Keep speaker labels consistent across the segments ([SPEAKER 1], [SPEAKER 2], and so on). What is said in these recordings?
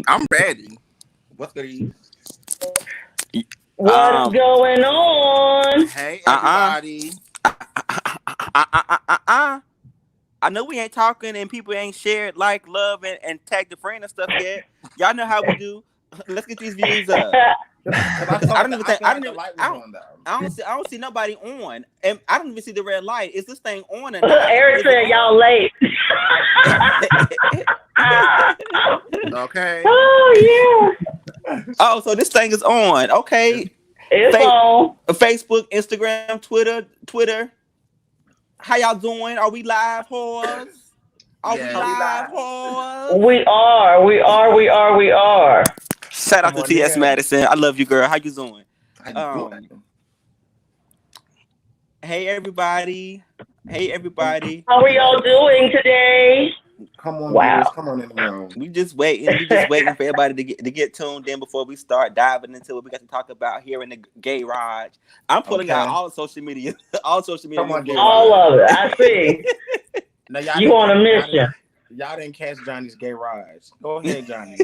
[SPEAKER 1] I'm ready.
[SPEAKER 2] What's good, Eve?
[SPEAKER 3] What's going on?
[SPEAKER 1] Hey,
[SPEAKER 4] Uh-uh.
[SPEAKER 1] everybody.
[SPEAKER 4] I know we ain't talking and people ain't shared, like, love, and tag the friend and stuff yet. Y'all know how we do. Let's get these views up. Cause I don't even think
[SPEAKER 2] I feel like the light was on though.
[SPEAKER 4] I don't see nobody on, and I don't even see the red light. Is this thing on or not?
[SPEAKER 3] Eric said y'all late.
[SPEAKER 1] Okay.
[SPEAKER 3] Oh yeah.
[SPEAKER 4] Oh, so this thing is on. Okay.
[SPEAKER 3] It's on.
[SPEAKER 4] Facebook, Instagram, Twitter. How y'all doing? Are we live, whores? Are we live, whores?
[SPEAKER 3] We are.
[SPEAKER 4] Shout out to T.S. Madison. I love you, girl. How you doing? Hey, everybody.
[SPEAKER 3] How are y'all doing today?
[SPEAKER 2] Come on,
[SPEAKER 3] wow.
[SPEAKER 2] Viewers, come on in the room.
[SPEAKER 4] We just waiting for everybody to get tuned in before we start diving into what we got to talk about here in the Gay Raj. I'm pulling out all social media,
[SPEAKER 3] All of it. I see.
[SPEAKER 2] Now, y'all
[SPEAKER 3] you on a mission?
[SPEAKER 2] Y'all didn't catch Johnny's Gay Raj. Go ahead, Johnny.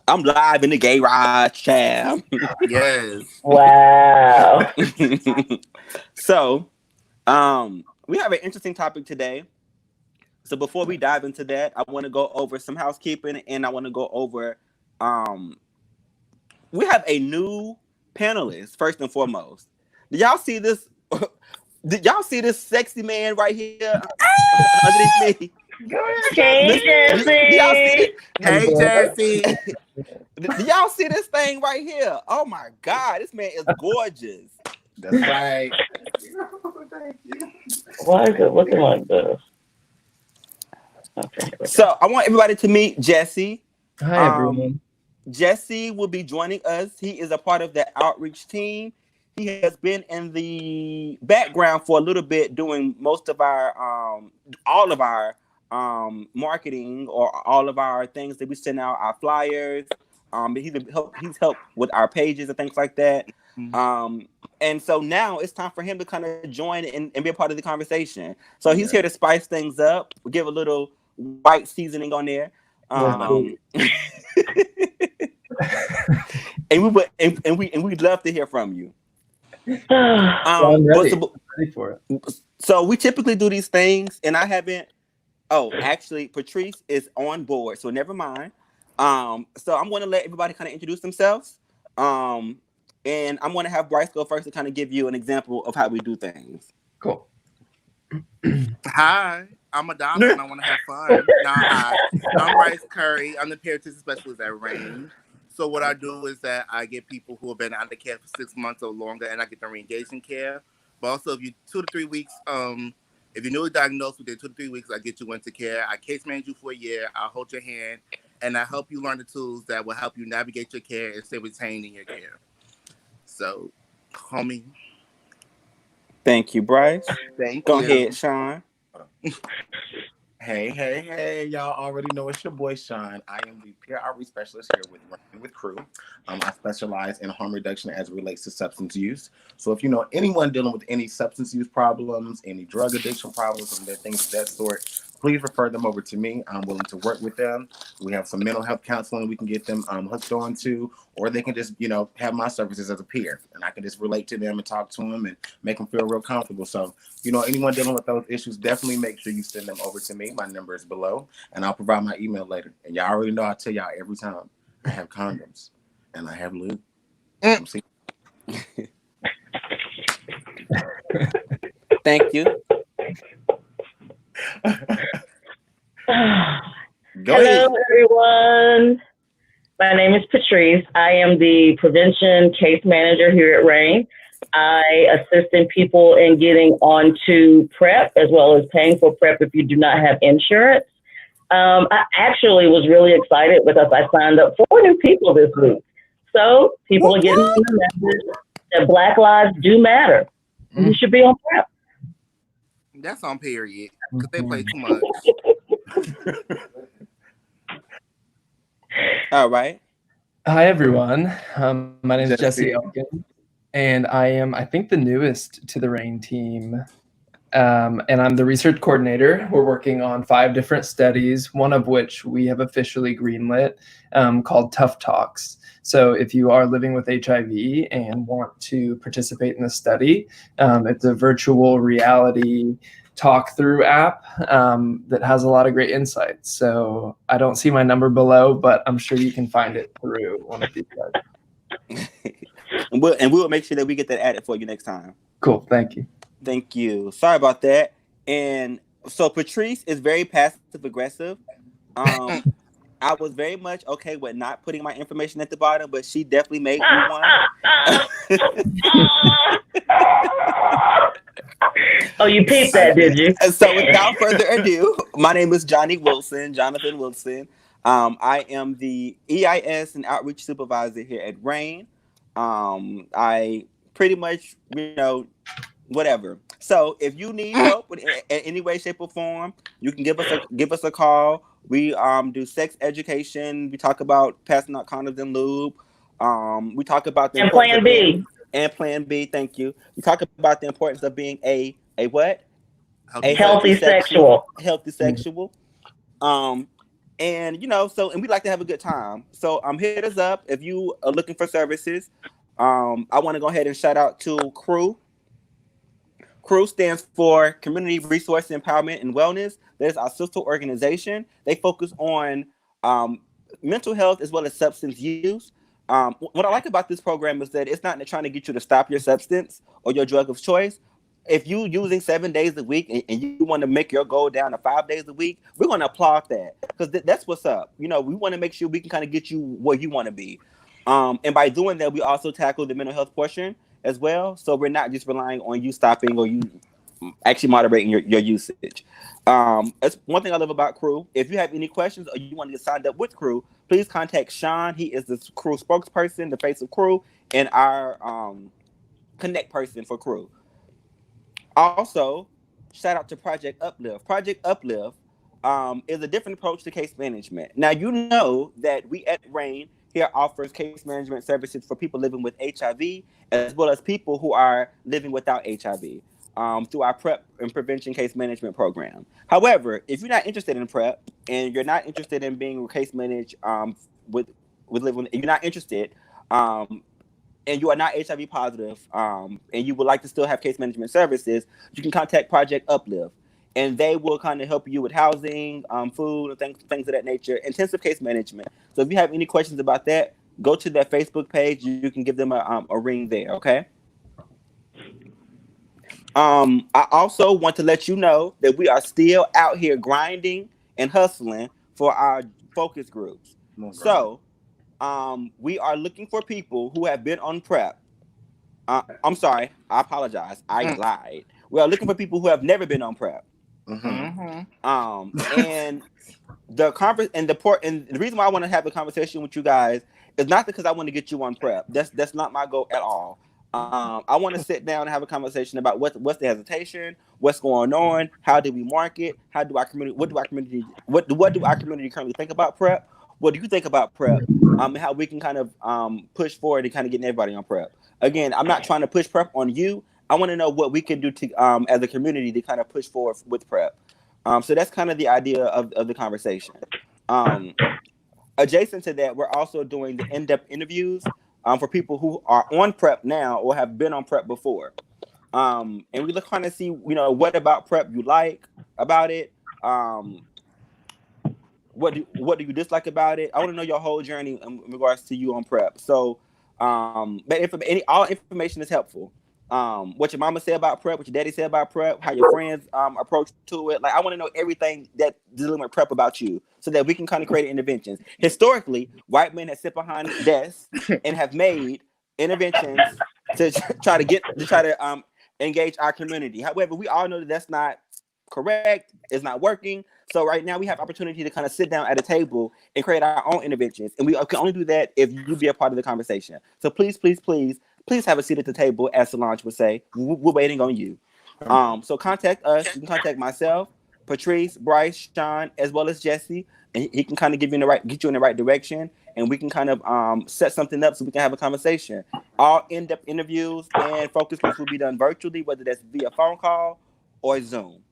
[SPEAKER 4] I'm live in the Gay Raj chat.
[SPEAKER 1] Yes.
[SPEAKER 3] Wow.
[SPEAKER 4] So, we have an interesting topic today. So before we dive into that, I want to go over some housekeeping, and I want to go over, we have a new panelist, first and foremost. Did y'all see this? Did y'all see this sexy man right here underneath me?
[SPEAKER 3] Hey, Jesse.
[SPEAKER 1] Hey, Jesse.
[SPEAKER 4] Do y'all see this thing right here? Oh my God, this man is gorgeous.
[SPEAKER 2] That's right.
[SPEAKER 3] Why is it looking like this? Okay.
[SPEAKER 4] So I want everybody to meet Jesse.
[SPEAKER 5] Hi, everyone.
[SPEAKER 4] Jesse will be joining us. He is a part of the outreach team. He has been in the background for a little bit, doing most of our, all of our marketing, or all of our things that we send out, our flyers. He's helped with our pages and things like that. And so now it's time for him to kind of join and be a part of the conversation. So he's here to spice things up, give a little white seasoning on there. And we'd love to hear from you.
[SPEAKER 5] I'm ready for it.
[SPEAKER 4] So we typically do these things, and I haven't. Oh, actually, Patrice is on board, so never mind. So I'm going to let everybody kind of introduce themselves. And I'm going to have Bryce go first to kind of give you an example of how we do things.
[SPEAKER 5] Cool.
[SPEAKER 1] Hi, I'm Madonna and I want to have fun. Hi, I'm Bryce Curry. I'm the parenting specialist at Range. So what I do is that I get people who have been out of care for 6 months or longer, and I get them re-engaged in care. But also, if you 2 to 3 weeks, if you're newly diagnosed within 2 to 3 weeks, I get you into care. I case manage you for a year. I hold your hand, and I help you learn the tools that will help you navigate your care and stay retained in your care. So, homie.
[SPEAKER 4] Thank you, Bryce.
[SPEAKER 1] Thank
[SPEAKER 4] you. Go
[SPEAKER 1] ahead,
[SPEAKER 4] Sean.
[SPEAKER 2] Hey, y'all already know it's your boy Sean. I am the peer outreach specialist here with Crew. I specialize in harm reduction as it relates to substance use. So if you know anyone dealing with any substance use problems, any drug addiction problems, and things of that sort, please refer them over to me. I'm willing to work with them. We have some mental health counseling we can get them hooked on to, or they can just, have my services as a peer, and I can just relate to them and talk to them and make them feel real comfortable. So, anyone dealing with those issues, definitely make sure you send them over to me. My number is below, and I'll provide my email later. And y'all already know I tell y'all every time, I have condoms and I have lube.
[SPEAKER 4] Thank you.
[SPEAKER 3] Hello, everyone. My name is Patrice. I am the prevention case manager here at RAIN. I assist in people in getting onto PrEP, as well as paying for PrEP if you do not have insurance. I actually was really excited because I signed up 4 new people this week. So people are getting the message that Black lives do matter. You should be on PrEP.
[SPEAKER 1] That's on period, because they play too much.
[SPEAKER 4] All right.
[SPEAKER 5] Hi, everyone. My name is Jesse Elkin, and I am, I think, the newest to the RAIN team. and I'm the research coordinator. We're working on 5 different studies, one of which we have officially greenlit, called Tough Talks. So if you are living with HIV and want to participate in the study, it's a virtual reality talk through app that has a lot of great insights. So I don't see my number below, but I'm sure you can find it through one of these guys.
[SPEAKER 4] And we'll make sure that we get that added for you next time.
[SPEAKER 5] Cool. Thank you.
[SPEAKER 4] Thank you. Sorry about that. And so Patrice is very passive aggressive. I was very much okay with not putting my information at the bottom, but she definitely made me one.
[SPEAKER 3] Oh, you peeped that, did you?
[SPEAKER 4] So without further ado, my name is Jonathan Wilson. I am the EIS and Outreach Supervisor here at RAIN. I pretty much, whatever. So if you need help in any way, shape, or form, you can give us a call. We do sex education. We talk about passing out condoms and lube. We talk about the
[SPEAKER 3] Plan B.
[SPEAKER 4] And Plan B. Thank you. We talk about the importance of being a what?
[SPEAKER 3] A healthy sexual.
[SPEAKER 4] Healthy sexual. And we like to have a good time. So hit us up if you are looking for services. I want to go ahead and shout out to CREW. CREW stands for Community Resource Empowerment and Wellness. That is our sister organization. They focus on mental health as well as substance use. What I like about this program is that it's not trying to get you to stop your substance or your drug of choice. If you're using 7 days a week and you want to make your goal down to 5 days a week, we're going to applaud that because that's what's up. We want to make sure we can kind of get you where you want to be. And by doing that, we also tackle the mental health portion as well. So we're not just relying on you stopping or you actually moderating your usage. That's one thing I love about CREW. If you have any questions or you want to get signed up with CREW, please contact Sean. He is the CREW spokesperson, the face of CREW, and our connect person for CREW. Also, shout out to Project Uplift. Project Uplift is a different approach to case management. Now, you know that we at RAIN here offers case management services for people living with HIV as well as people who are living without HIV through our PrEP and prevention case management program. However, if you're not interested in PrEP and you're not interested in being case managed with living, you're not interested and you are not HIV positive and you would like to still have case management services, you can contact Project Uplift. And they will kind of help you with housing, food, and things of that nature, intensive case management. So if you have any questions about that, go to their Facebook page. You can give them a ring there, okay? I also want to let you know that we are still out here grinding and hustling for our focus groups. So we are looking for people who have been on PrEP. I'm sorry, I apologize. I lied. We are looking for people who have never been on PrEP. Mm-hmm. And the conference and the reason why I want to have a conversation with you guys is not because I want to get you on PrEP. That's not my goal at all. I want to sit down and have a conversation about what's the hesitation, what's going on, how do we market, what do our community currently think about PrEP, what do you think about PrEP, and how we can kind of push forward and kind of getting everybody on PrEP. Again, I'm not trying to push PrEP on you. I want to know what we can do to as a community to kind of push forward with PrEP. So that's kind of the idea of the conversation. Adjacent to that, we're also doing the in-depth interviews for people who are on PrEP now or have been on PrEP before. And we look kind of see, what about PrEP you like about it. What do you dislike about it? I want to know your whole journey in regards to you on PrEP. So, but all information is helpful. What your mama said about PrEP, what your daddy said about PrEP, how your friends approach to it. Like, I want to know everything that dealing with PrEP about you, so that we can kind of create interventions. Historically, white men have sit behind desks and have made interventions to try to engage our community. However, we all know that that's not correct. It's not working. So right now we have opportunity to kind of sit down at a table and create our own interventions, and we can only do that if you be a part of the conversation. So please have a seat at the table, as Solange would say. We're waiting on you. So contact us. You can contact myself, Patrice, Bryce, Sean, as well as Jesse, and he can kind of get you in the right direction, and we can kind of set something up so we can have a conversation. All in-depth interviews and focus groups will be done virtually, whether that's via phone call or Zoom.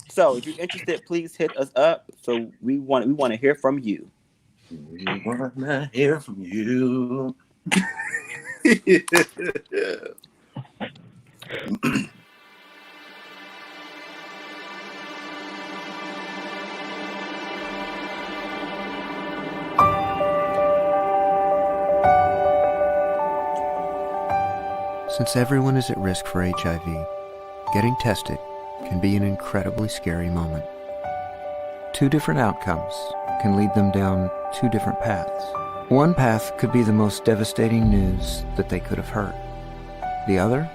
[SPEAKER 4] So if you're interested, please hit us up. So we want to hear from you.
[SPEAKER 2] We want to hear from you.
[SPEAKER 6] Since everyone is at risk for HIV, getting tested can be an incredibly scary moment. Two different outcomes can lead them down two different paths. One path could be the most devastating news that they could have heard. The other,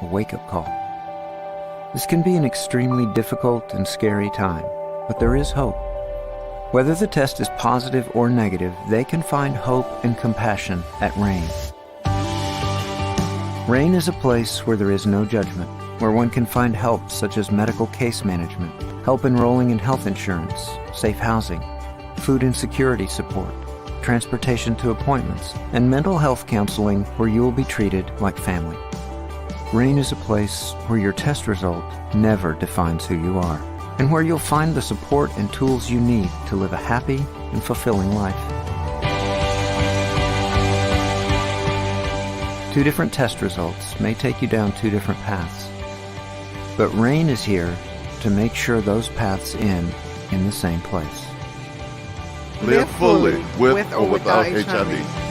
[SPEAKER 6] a wake-up call. This can be an extremely difficult and scary time, but there is hope. Whether the test is positive or negative, they can find hope and compassion at RAIN. RAIN is a place where there is no judgment, where one can find help such as medical case management, help enrolling in health insurance, safe housing, food insecurity support, transportation to appointments, and mental health counseling where you will be treated like family. RAIN is a place where your test result never defines who you are, and where you'll find the support and tools you need to live a happy and fulfilling life. Two different test results may take you down two different paths, but RAIN is here to make sure those paths end in the same place.
[SPEAKER 7] Live fully with or without HIV.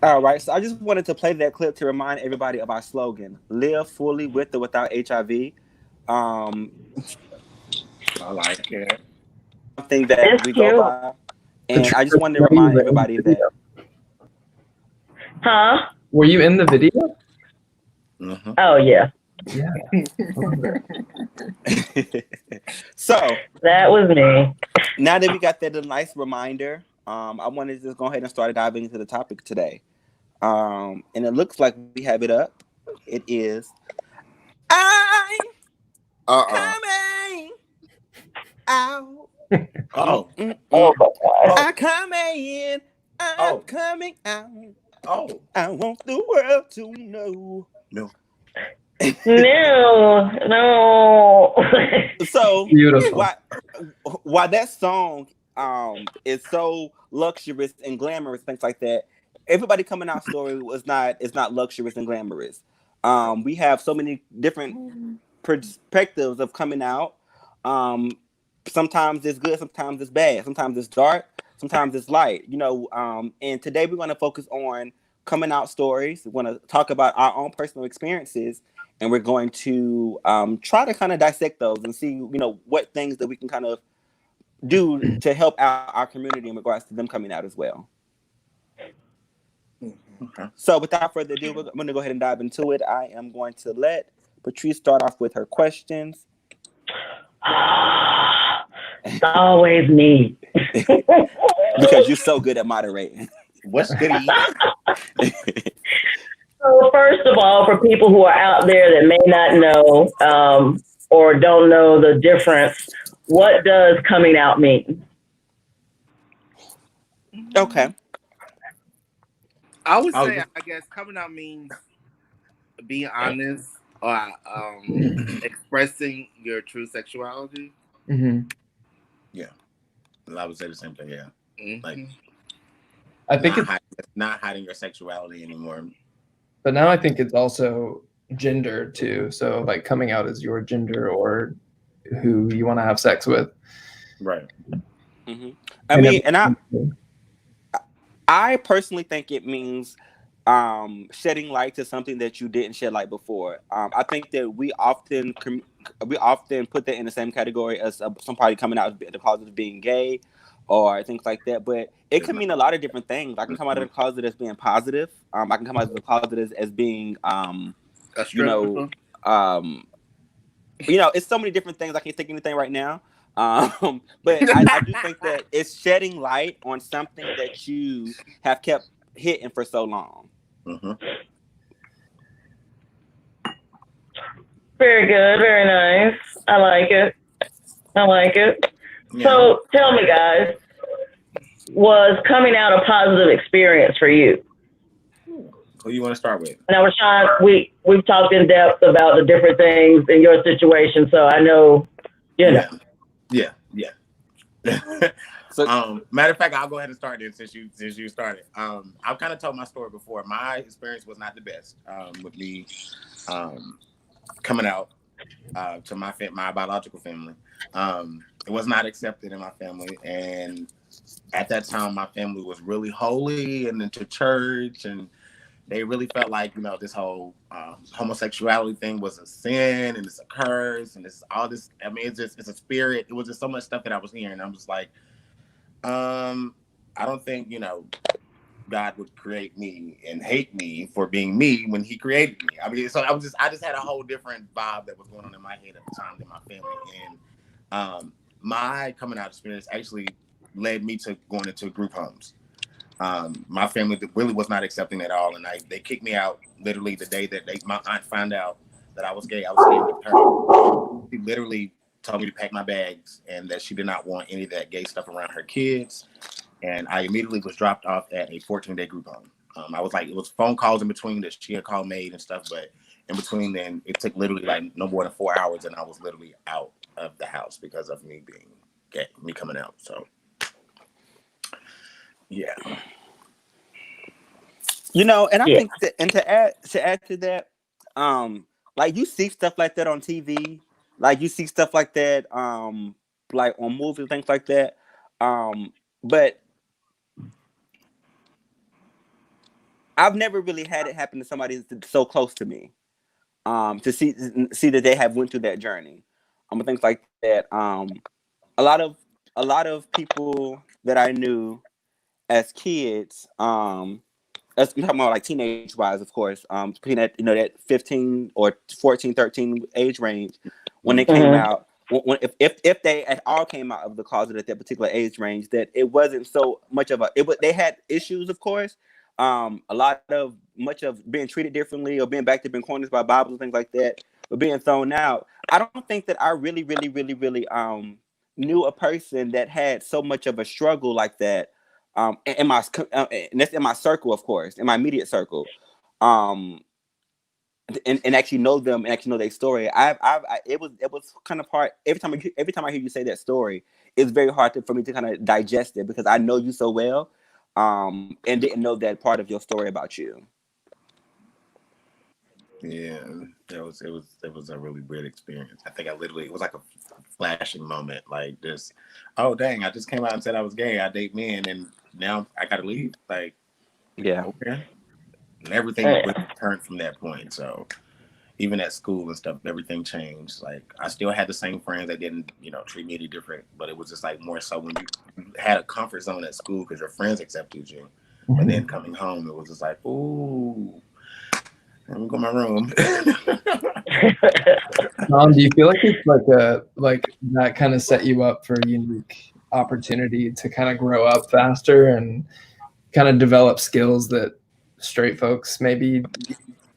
[SPEAKER 4] All right, so I just wanted to play that clip to remind everybody of our slogan: "Live fully with or without HIV."
[SPEAKER 2] I like it.
[SPEAKER 4] Something that we go by, and I just wanted to remind everybody that.
[SPEAKER 3] Huh?
[SPEAKER 5] Were you in the video?
[SPEAKER 2] Mm-hmm.
[SPEAKER 3] Oh, yeah.
[SPEAKER 5] Yeah.
[SPEAKER 4] So
[SPEAKER 3] That was me.
[SPEAKER 4] now that we got that nice reminder, I wanted to just go ahead and start diving into the topic today. And it looks like we have it up. It is I'm coming out.
[SPEAKER 2] Oh.
[SPEAKER 3] Oh, my God.
[SPEAKER 4] I'm coming. I'm coming out.
[SPEAKER 2] Oh.
[SPEAKER 4] I want the world to know.
[SPEAKER 2] No.
[SPEAKER 3] No.
[SPEAKER 4] So
[SPEAKER 5] Beautiful.
[SPEAKER 4] why that song is so luxurious and glamorous, things like that. Everybody coming out story is not luxurious and glamorous. We have so many different perspectives of coming out. Sometimes it's good, sometimes it's bad, sometimes it's dark, sometimes it's light. And today we're going to focus on coming out stories. We're going to talk about our own personal experiences, and we're going to try to kind of dissect those and see, what things that we can kind of do to help out our community in regards to them coming out as well.
[SPEAKER 2] Okay.
[SPEAKER 4] So without further ado, I'm going to go ahead and dive into it. I am going to let Patrice start off with her questions.
[SPEAKER 3] It's always me.
[SPEAKER 4] Because you're so good at moderating.
[SPEAKER 2] What's goody?
[SPEAKER 3] So first of all, for people who are out there that may not know or don't know the difference, what does coming out mean?
[SPEAKER 4] Okay.
[SPEAKER 1] I would say, I guess, coming out means being honest or expressing your true sexuality.
[SPEAKER 5] Mm-hmm.
[SPEAKER 2] I would say the same thing. Yeah.
[SPEAKER 1] Mm-hmm.
[SPEAKER 2] Like,
[SPEAKER 5] I think
[SPEAKER 2] not hiding your sexuality anymore.
[SPEAKER 5] but now I think it's also gender too. So like coming out as your gender or who you want to have sex with.
[SPEAKER 2] Right.
[SPEAKER 4] Mm-hmm. I personally think it means shedding light to something that you didn't shed light before. I think that we often put that in the same category as somebody coming out of the closet of being gay or things like that. But it can mean a lot of different things. I can come out of the closet as being positive. I can come out of the closet as being, it's so many different things. I can't think of anything right now. But I do think that it's shedding light on something that you have kept hidden for so long.
[SPEAKER 2] Mm-hmm.
[SPEAKER 3] Very good. Very nice. I like it.
[SPEAKER 2] Yeah.
[SPEAKER 3] So tell me, guys, was coming out a positive experience for you?
[SPEAKER 2] Who you want to start with?
[SPEAKER 3] Now, Rashawn, we've talked in depth about the different things in your situation, so I know, you know.
[SPEAKER 2] Yeah.
[SPEAKER 4] So,
[SPEAKER 2] Matter of fact, I'll go ahead and start this since you started. I've kind of told my story before. My experience was not the best with me coming out to my biological family. It was not accepted in my family, and at that time, my family was really holy and into church, and they really felt like, you know, this whole homosexuality thing was a sin and it's a curse and it's all this. I mean, it's a spirit. It was just so much stuff that I was hearing. I'm just like, I don't think, you know, God would create me and hate me for being me when He created me. I mean, so I just had a whole different vibe that was going on in my head at the time than my family. And my coming out experience actually led me to going into group homes. My family really was not accepting at all, and they kicked me out literally the day that my aunt found out that I was gay. I was staying with her. She literally told me to pack my bags and that she did not want any of that gay stuff around her kids. And I immediately was dropped off at a 14-day group home. I was like, it was phone calls in between that she had called made and stuff, but in between then it took literally like no more than 4 hours, and I was literally out of the house because of me being gay, me coming out. So yeah.
[SPEAKER 4] you know, and I think that, and to add to that, like you see stuff like that on TV, like you see stuff like that, like on movies, things like that. But I've never really had it happen to somebody that's so close to me. To see that they have went through that journey. Things like that. A lot of people that I knew as kids, as I'm talking about like teenage wise, of course, between that, you know, that 15 or 14, 13 age range, when they came out, if they at all came out of the closet at that particular age range, that it wasn't so much of they had issues, of course. Much of being treated differently or being backed up in corners by Bibles and things like that, but being thrown out. I don't think that I really knew a person that had so much of a struggle like that. And that's in my circle, of course, in my immediate circle, and actually know them and actually know their story. It was kind of hard every time I hear you say that story. It's very hard for me to kind of digest it because I know you so well, and didn't know that part of your story about you.
[SPEAKER 2] Yeah, it was a really weird experience. I think it was like a flashing moment, like this. Oh dang! I just came out and said I was gay. I date men, and now I gotta leave. Like,
[SPEAKER 4] yeah,
[SPEAKER 2] okay. And everything really turned from that point. So even at school and stuff, everything changed. Like I still had the same friends that didn't, you know, treat me any different, but it was just like more so when you had a comfort zone at school because your friends accepted you, and then coming home, it was just like, ooh. Let me go to my room.
[SPEAKER 5] Do you feel like it's like that kind of set you up for a unique opportunity to kind of grow up faster and kind of develop skills that straight folks maybe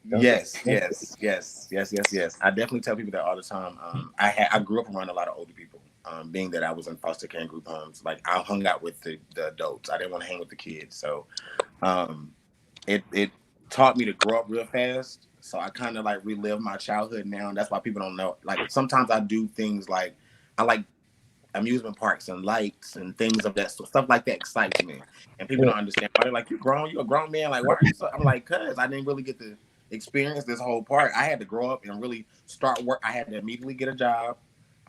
[SPEAKER 5] don't?
[SPEAKER 2] Yes. I definitely tell people that all the time. I grew up around a lot of older people. Being that I was in foster care and group homes, like I hung out with the adults. I didn't want to hang with the kids, so it taught me to grow up real fast. So I kind of like relive my childhood now, and that's why people don't know. Like sometimes I do things like I like amusement parks and lights and things of that stuff like that excites me, and people don't understand. They're like, you're a grown man, like why are you so? I'm like, cause I didn't really get to experience this whole part. I had to grow up and really start work. I had to immediately get a job.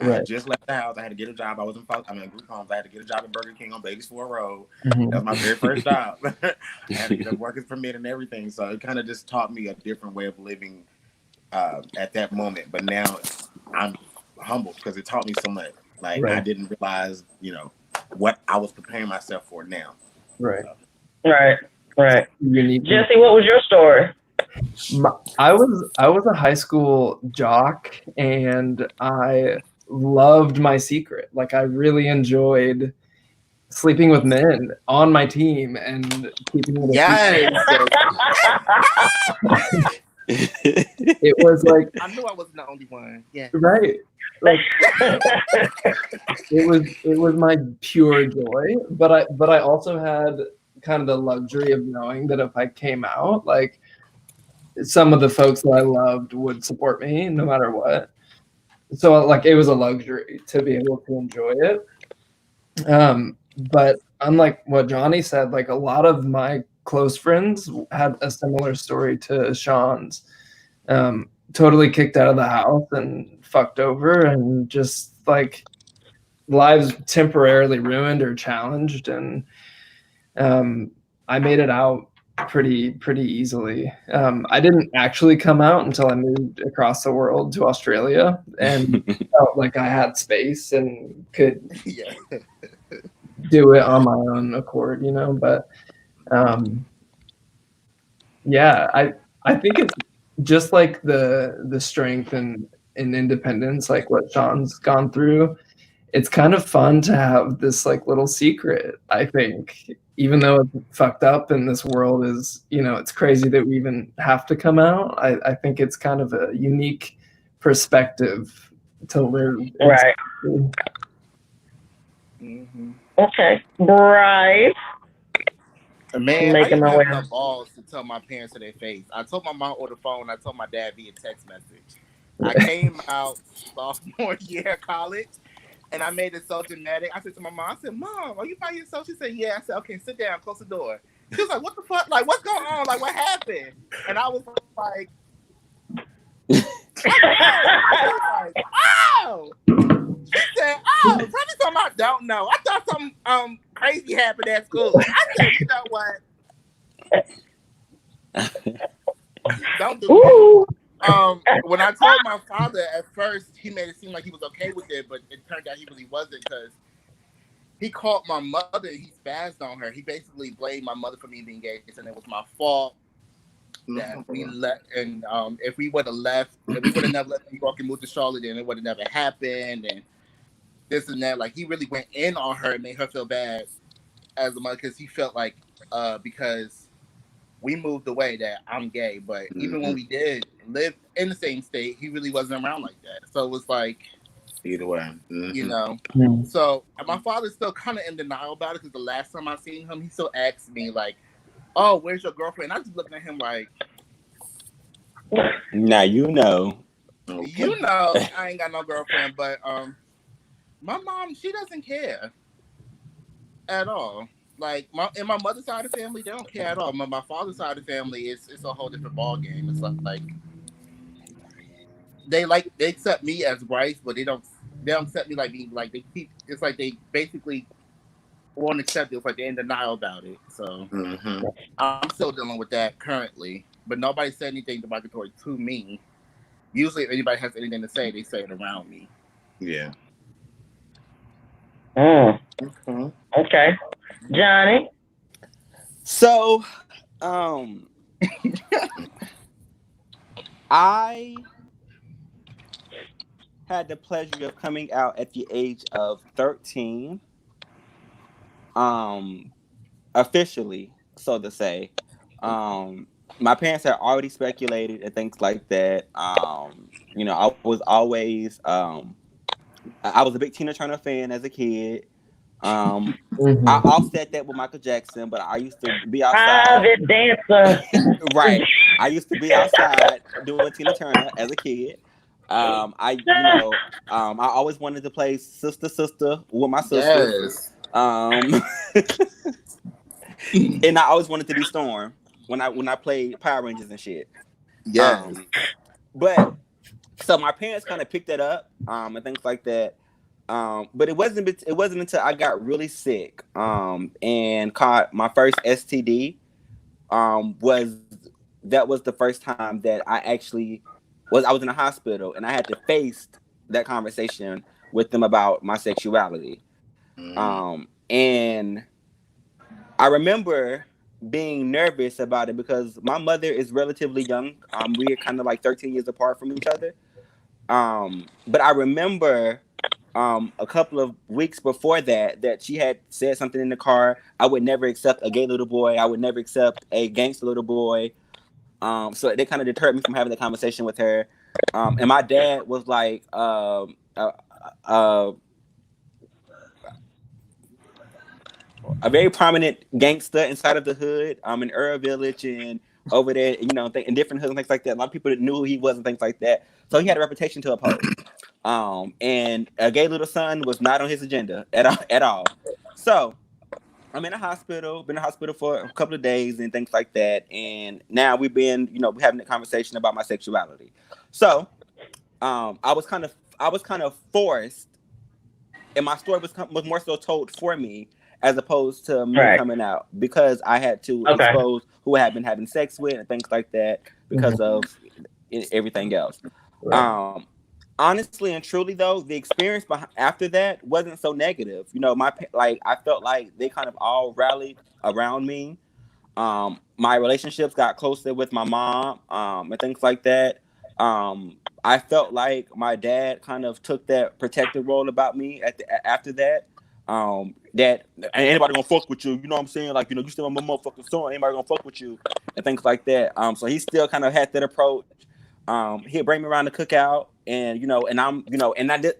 [SPEAKER 2] I had just left the house. I had to get a job. I was in group homes. I had to get a job at Burger King on Bates Ford Road. That was my very first job. I had to get a worker's permit and everything. So it kind of just taught me a different way of living at that moment. But now I'm humbled because it taught me so much. Like I didn't realize, you know, what I was preparing myself for now.
[SPEAKER 3] Right. Jesse,
[SPEAKER 5] what
[SPEAKER 3] was your story?
[SPEAKER 5] I was a high school jock, and I loved my secret. Like I really enjoyed sleeping with men on my team and keeping it.
[SPEAKER 1] Yes.
[SPEAKER 5] It was like,
[SPEAKER 1] I knew I wasn't the only one. Yeah.
[SPEAKER 5] right. Like it was my pure joy, but I also had kind of the luxury of knowing that if I came out, like some of the folks that I loved would support me no matter what. So like it was a luxury to be able to enjoy it. But unlike what Johnny said, like a lot of my close friends had a similar story to Sean's. Totally kicked out of the house and fucked over, and just like lives temporarily ruined or challenged. And I made it out pretty easily. I didn't actually come out until I moved across the world to Australia and felt like I had space and could
[SPEAKER 1] Yeah.
[SPEAKER 5] do it on my own accord, you know. But yeah, I think it's just like the strength and independence, like what Sean's gone through. It's kind of fun to have this like little secret, I think, even though it's fucked up and this world is, you know, it's crazy that we even have to come out. I think it's kind of a unique perspective to live.
[SPEAKER 3] Right.
[SPEAKER 1] Mm-hmm.
[SPEAKER 3] Okay. Bryce.
[SPEAKER 1] Man,
[SPEAKER 3] Make
[SPEAKER 1] I
[SPEAKER 3] them
[SPEAKER 1] didn't have
[SPEAKER 3] aware.
[SPEAKER 1] enough balls to tell my parents to their face. I told my mom over the phone. I told my dad via text message. I came out sophomore year of college, and I made it so dramatic. I said to my mom, I said, "Mom, are you by yourself?" She said, "Yeah." I said, "Okay, sit down, close the door." She was like, "What the fuck? Like, what's going on? Like, what happened?" And I was like, "Oh." She said, "Oh, tell me something I don't know. I thought something crazy happened at school." I said, "You know what? Don't do that."
[SPEAKER 3] Ooh.
[SPEAKER 1] When I told my father at first, he made it seem like he was okay with it, but it turned out he really wasn't, because he called my mother. He spazzed on her. He basically blamed my mother for me being gay, and it was my fault that we left. And if we would have left, if we would have never left New York and moved to Charlotte, then it would have never happened. And this and that. Like, he really went in on her and made her feel bad as a mother, because he felt like because we moved away that I'm gay. But even when we did live in the same state, he really wasn't around like that. So it was like,
[SPEAKER 2] Either way.
[SPEAKER 1] you know. So my father's still kind of in denial about it, because the last time I seen him, he still asked me like, "Oh, where's your girlfriend?" I was just looking at him like,
[SPEAKER 4] Now you know.
[SPEAKER 1] you know, I ain't got no girlfriend. But my mom, she doesn't care at all. Like, in my mother's side of the family, they don't care at all. My father's side of the family, it's a whole different ball game. It's like they accept me as Bryce, but they don't accept me like being like, they keep, it's like they basically won't accept it. It's like they're in denial about it. So I'm still dealing with that currently, but nobody said anything derogatory to me. Usually if anybody has anything to say, they say it around me.
[SPEAKER 2] Yeah.
[SPEAKER 3] Okay. Johnny.
[SPEAKER 4] So, I had the pleasure of coming out at the age of 13. Officially, so to say. My parents had already speculated and things like that. You know, I was always I was a big Tina Turner fan as a kid. I offset that with Michael Jackson, but I used to be outside.
[SPEAKER 3] Private dancer.
[SPEAKER 4] Right. I used to be outside doing Tina Turner as a kid. I always wanted to play sister with my sister.
[SPEAKER 1] Yes.
[SPEAKER 4] And I always wanted to be Storm when I played Power Rangers and shit.
[SPEAKER 1] Yes.
[SPEAKER 4] But so my parents kind of picked that up and things like that. But it wasn't until I got really sick and caught my first STD was the first time that I was in a hospital, and I had to face that conversation with them about my sexuality. And I remember being nervous about it because my mother is relatively young. We are kind of like 13 years apart from each other. But I remember a couple of weeks before that she had said something in the car. I would never accept a gay little boy. I would never accept a gangster little boy. So they kind of deterred me from having the conversation with her. And my dad was like, a very prominent gangster inside of the hood, in Earl Village and over there, in different hoods and things like that. A lot of people knew who he was and things like that. So he had a reputation to uphold. And a gay little son was not on his agenda at all. So I'm in a hospital, been in the hospital for a couple of days and things like that. And now we've been, we're having a conversation about my sexuality. So I was kind of forced, and my story was more so told for me as opposed to me coming out, because I had to expose who I had been having sex with and things like that because of everything else. Right. Honestly and truly, though, the experience after that wasn't so negative. I felt like they kind of all rallied around me. My relationships got closer with my mom and things like that. I felt like my dad kind of took that protective role about me after that. That ain't anybody gonna fuck with you, you know what I'm saying? Like, you still my motherfucking son, anybody gonna fuck with you and things like that. So he still kind of had that approach. He'd bring me around the cookout, and and I'm, and I did,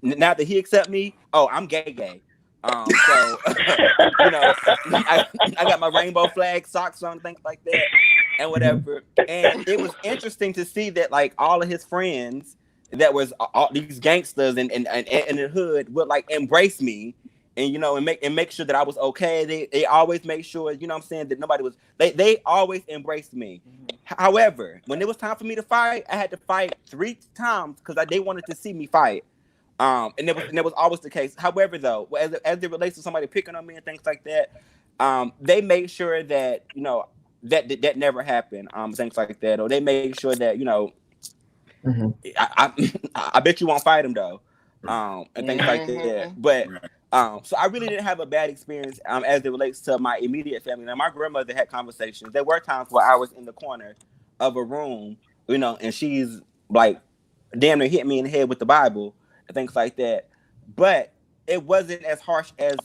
[SPEAKER 4] now that he accept me, I'm gay. So I got my rainbow flag socks on, things like that, and whatever. And it was interesting to see that like all of his friends that was all these gangsters and in the hood would like embrace me. And and make sure that I was okay. They always make sure, that nobody was. They always embraced me. However, when it was time for me to fight, I had to fight 3 times because they wanted to see me fight. And it was always the case. However, though, as it relates to somebody picking on me and things like that, they made sure that that never happened. Things like that, or they made sure that I bet you won't fight him though, and things like that. But. So I really didn't have a bad experience as it relates to my immediate family. Now, my grandmother had conversations. There were times where I was in the corner of a room, and she's like damn near hit me in the head with the Bible and things like that. But it wasn't as harsh as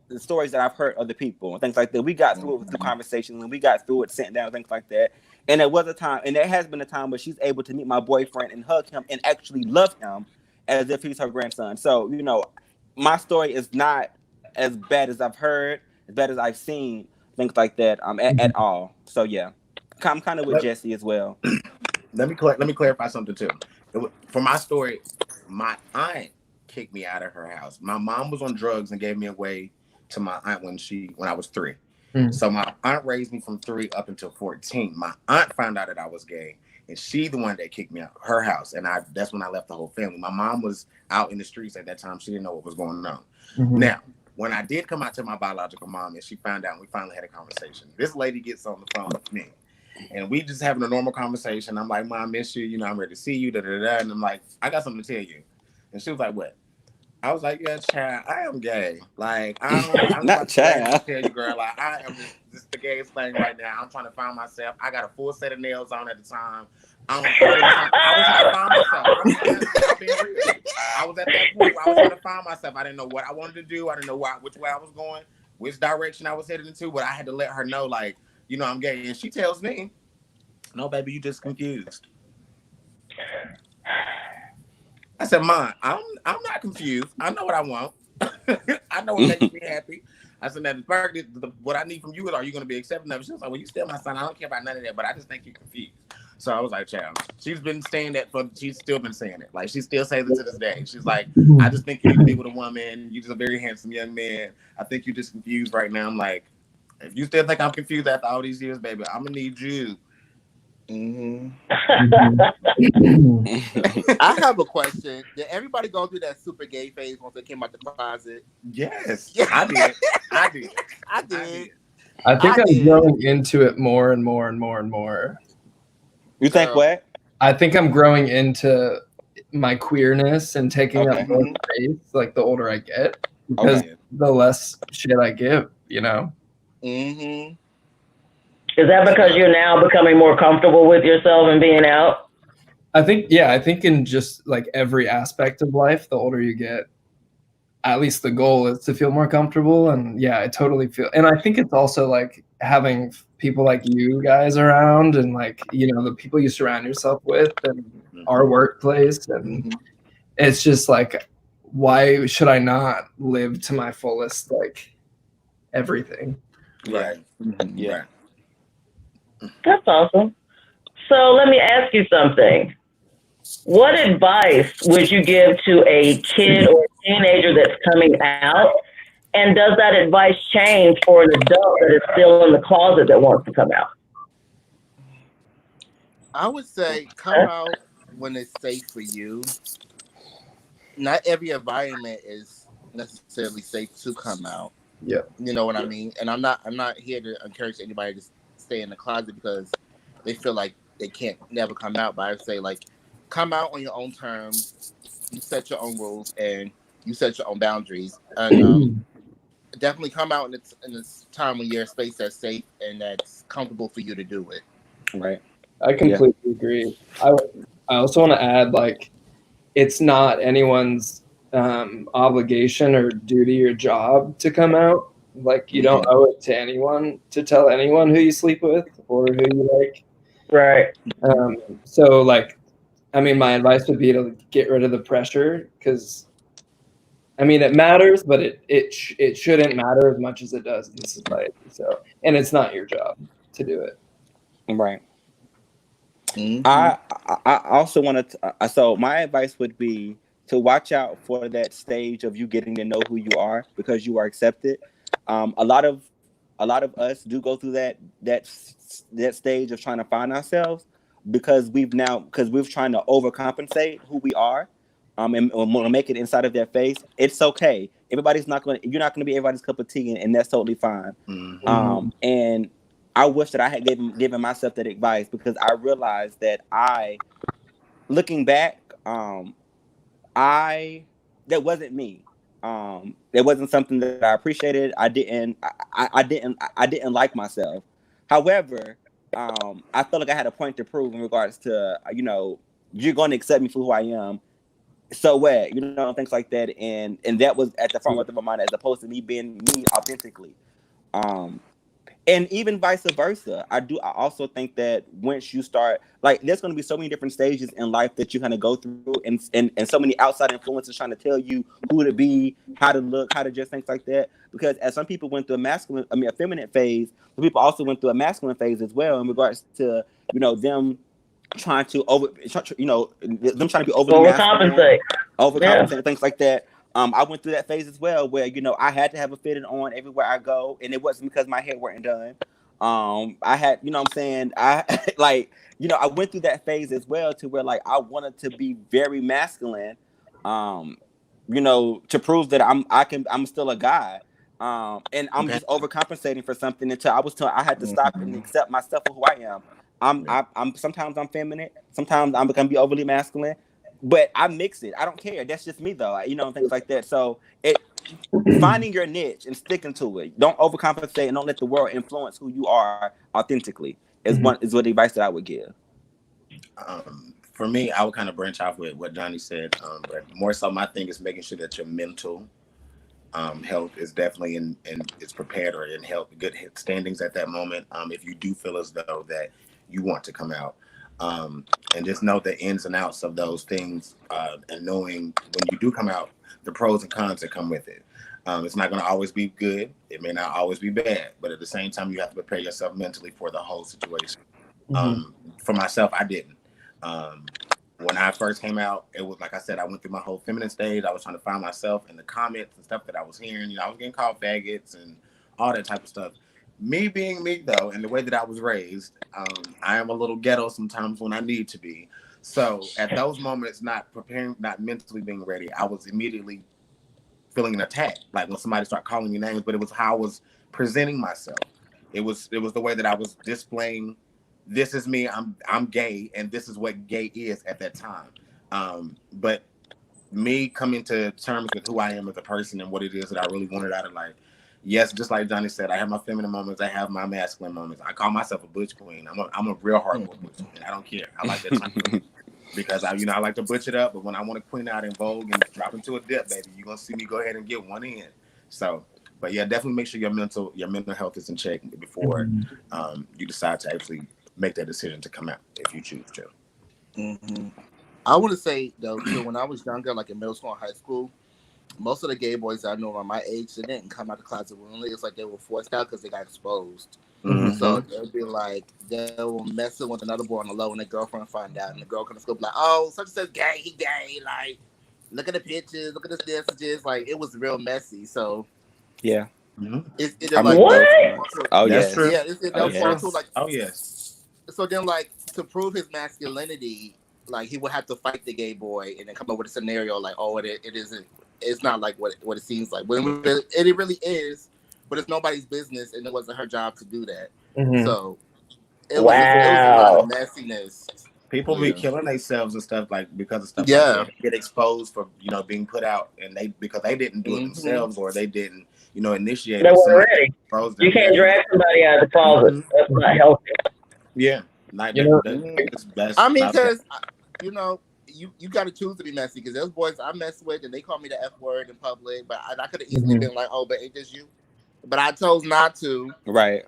[SPEAKER 4] the stories that I've heard of the people and things like that. We got through it through conversations, and we got through it sitting down, things like that. And there was a time, and there has been a time where she's able to meet my boyfriend and hug him and actually love him as if he's her grandson. So, my story is not as bad as I've heard, as bad as I've seen, things like that at all. So yeah, I'm kind of with Jesse as well.
[SPEAKER 2] Let me clarify something too. For my story, my aunt kicked me out of her house. My mom was on drugs and gave me away to my aunt when I was 3. So my aunt raised me from 3 up until 14. My aunt found out that I was gay, and she the one that kicked me out of her house. And that's when I left the whole family. My mom was out in the streets at that time. She didn't know what was going on. Now, when I did come out to my biological mom and she found out, and we finally had a conversation, this lady gets on the phone with me. And we just having a normal conversation. I'm like, Mom, I miss you. I'm ready to see you. And I'm like, I got something to tell you. And she was like, what? I was like, yeah, child, I am gay. Like, I'm
[SPEAKER 4] not child.
[SPEAKER 2] Tell you, girl, like, I am just the gayest thing right now. I'm trying to find myself. I got a full set of nails on at the time. I was trying to find myself. I was at that point where I was trying to find myself. I didn't know what I wanted to do. I didn't know which way I was going, which direction I was headed into. But I had to let her know, like, I'm gay. And she tells me, no, baby, you just confused. I said, Mom, I'm not confused. I know what I want. I know what makes me happy. I said, now, what I need from you is, are you going to be accepting of it? She was like, well, you still my son. I don't care about none of that, but I just think you're confused. So I was like, child, she's been saying that she's still been saying it. Like, she still says it to this day. She's like, I just think you need to be with a woman. You're just a very handsome young man. I think you're just confused right now. I'm like, if you still think I'm confused after all these years, baby, I'm going to need you.
[SPEAKER 1] I have a question. Did everybody go through that super gay phase once they came out the closet?
[SPEAKER 2] Yes, I did. I did.
[SPEAKER 5] I think I'm growing into it more and more and more and more.
[SPEAKER 4] You think what?
[SPEAKER 5] I think I'm growing into my queerness and taking up more space like the older I get, because the less shit I give,
[SPEAKER 3] Is that because you're now becoming more comfortable with yourself and being out?
[SPEAKER 5] I think in just like every aspect of life, the older you get, at least the goal is to feel more comfortable. And yeah, I totally feel, and I think it's also like having people like you guys around, and like, you know, the people you surround yourself with, and our workplace, and it's just like, why should I not live to my fullest, like everything?
[SPEAKER 2] Right.
[SPEAKER 4] Yeah.
[SPEAKER 3] That's awesome. So let me ask you something. What advice would you give to a kid or teenager that's coming out? And does that advice change for an adult that is still in the closet that wants to come out?
[SPEAKER 1] I would say come out when it's safe for you. Not every environment is necessarily safe to come out.
[SPEAKER 5] Yeah.
[SPEAKER 1] You know what I mean? And I'm not here to encourage anybody to stay in the closet because they feel like they can't never come out. But I would say, like, come out on your own terms. You set your own rules and you set your own boundaries. And definitely come out in this time when you're in a space that's safe and that's comfortable for you to do it.
[SPEAKER 4] Right.
[SPEAKER 5] I completely agree. I also want to add, like, it's not anyone's obligation or duty or job to come out. Like, you don't owe it to anyone to tell anyone who you sleep with or who you like.
[SPEAKER 3] Right.
[SPEAKER 5] So, like, I mean, my advice would be to get rid of the pressure, because, I mean, it matters, but it shouldn't matter as much as it does in society. So, and it's not your job to do it.
[SPEAKER 4] Right. I also want to. So my advice would be to watch out for that stage of you getting to know who you are, because you are accepted. A lot of us do go through that stage of trying to find ourselves, because we've trying to overcompensate who we are, and want to make it inside of their face. It's okay. You're not going to be everybody's cup of tea, and that's totally fine. And I wish that I had given myself that advice, because I realized that looking back, that wasn't me. That wasn't something that I appreciated. I didn't like myself. However, I felt like I had a point to prove in regards to, you're going to accept me for who I am. So what, things like that. And that was at the front of my mind, as opposed to me being me authentically. And even vice versa. I also think that once you start, like, there's going to be so many different stages in life that you kind of go through, and so many outside influences trying to tell you who to be, how to look, how to just things like that. Because as some people went through a feminine phase, some people also went through a masculine phase as well, in regards to, them trying to them trying to be
[SPEAKER 3] overcompensate,
[SPEAKER 4] things like that. I went through that phase as well, where, I had to have a fitted on everywhere I go, and it wasn't because my hair wasn't done. I had, I went through that phase as well, to where, like, I wanted to be very masculine, to prove that I'm still a guy. And I'm just overcompensating for something until I had to stop and accept myself for who I am. I'm sometimes I'm feminine, sometimes I'm going to be overly masculine. But I mix it. I don't care. That's just me, though. Things like that. So finding your niche and sticking to it. Don't overcompensate, and don't let the world influence who you are authentically. Is what advice that I would give.
[SPEAKER 2] For me, I would kind of branch off with what Johnny said. But more so, my thing is making sure that your mental health is definitely in it's prepared or in good standings at that moment. If you do feel as though that you want to come out. And just know the ins and outs of those things, and knowing when you do come out, the pros and cons that come with it. It's not going to always be good. It may not always be bad, but at the same time, you have to prepare yourself mentally for the whole situation. For myself, I didn't. When I first came out, it was like I said, I went through my whole feminine stage. I was trying to find myself in the comments and stuff that I was hearing. I was getting called faggots and all that type of stuff. Me being me, though, and the way that I was raised, I am a little ghetto sometimes when I need to be. So at those moments, not preparing, not mentally being ready, I was immediately feeling an attack. Like when somebody started calling me names, but it was how I was presenting myself. It was the way that I was displaying, this is me, I'm gay, and this is what gay is at that time. But me coming to terms with who I am as a person and what it is that I really wanted out of life. Yes, just like Johnny said, I have my feminine moments. I have my masculine moments. I call myself a butch queen. I'm a real hardcore butch queen. I don't care. I like that type of because I like to butch it up, but when I want to queen out in Vogue and drop into a dip, baby, you're gonna see me go ahead and get one in. So, but yeah, definitely make sure your mental health is in check before you decide to actually make that decision to come out if you choose to.
[SPEAKER 1] Mm-hmm. I want to say though, too, when I was younger, like in middle school and high school, most of the gay boys I knew around my age, they didn't come out the closet willingly. It's like they were forced out because they got exposed.
[SPEAKER 2] Mm-hmm.
[SPEAKER 1] So they'll be like, they were messing with another boy on the low, and their girlfriend find out, and the girl comes to school be like, oh, such and such gay, he gay. Like, look at the pictures, look at the messages. Like, it was real messy. So
[SPEAKER 4] Yeah.
[SPEAKER 1] it's
[SPEAKER 4] I mean,
[SPEAKER 1] like,
[SPEAKER 3] what?
[SPEAKER 4] Oh
[SPEAKER 2] That's
[SPEAKER 4] yes.
[SPEAKER 2] true.
[SPEAKER 1] yeah, it's
[SPEAKER 4] Oh, yes.
[SPEAKER 1] like,
[SPEAKER 2] Oh yes.
[SPEAKER 1] so then like to prove his masculinity, like he would have to fight the gay boy and then come up with a scenario like, oh, it isn't. It's not like what it seems like. When it really is, but it's nobody's business, and it wasn't her job to do that. So it was a lot of messiness.
[SPEAKER 2] People be killing themselves and stuff like because of stuff.
[SPEAKER 1] Yeah,
[SPEAKER 2] like that. Get exposed for being put out, and because they didn't do it themselves or they didn't initiate.
[SPEAKER 3] They weren't ready. You can't drag somebody out of the closet. That's not healthy.
[SPEAKER 2] Yeah, like that's
[SPEAKER 1] I mean, because you got to choose to be messy. Because those boys I mess with, and they call me the F word in public, but I could have easily been like, oh, but ain't this you? But I chose not to.
[SPEAKER 4] Right.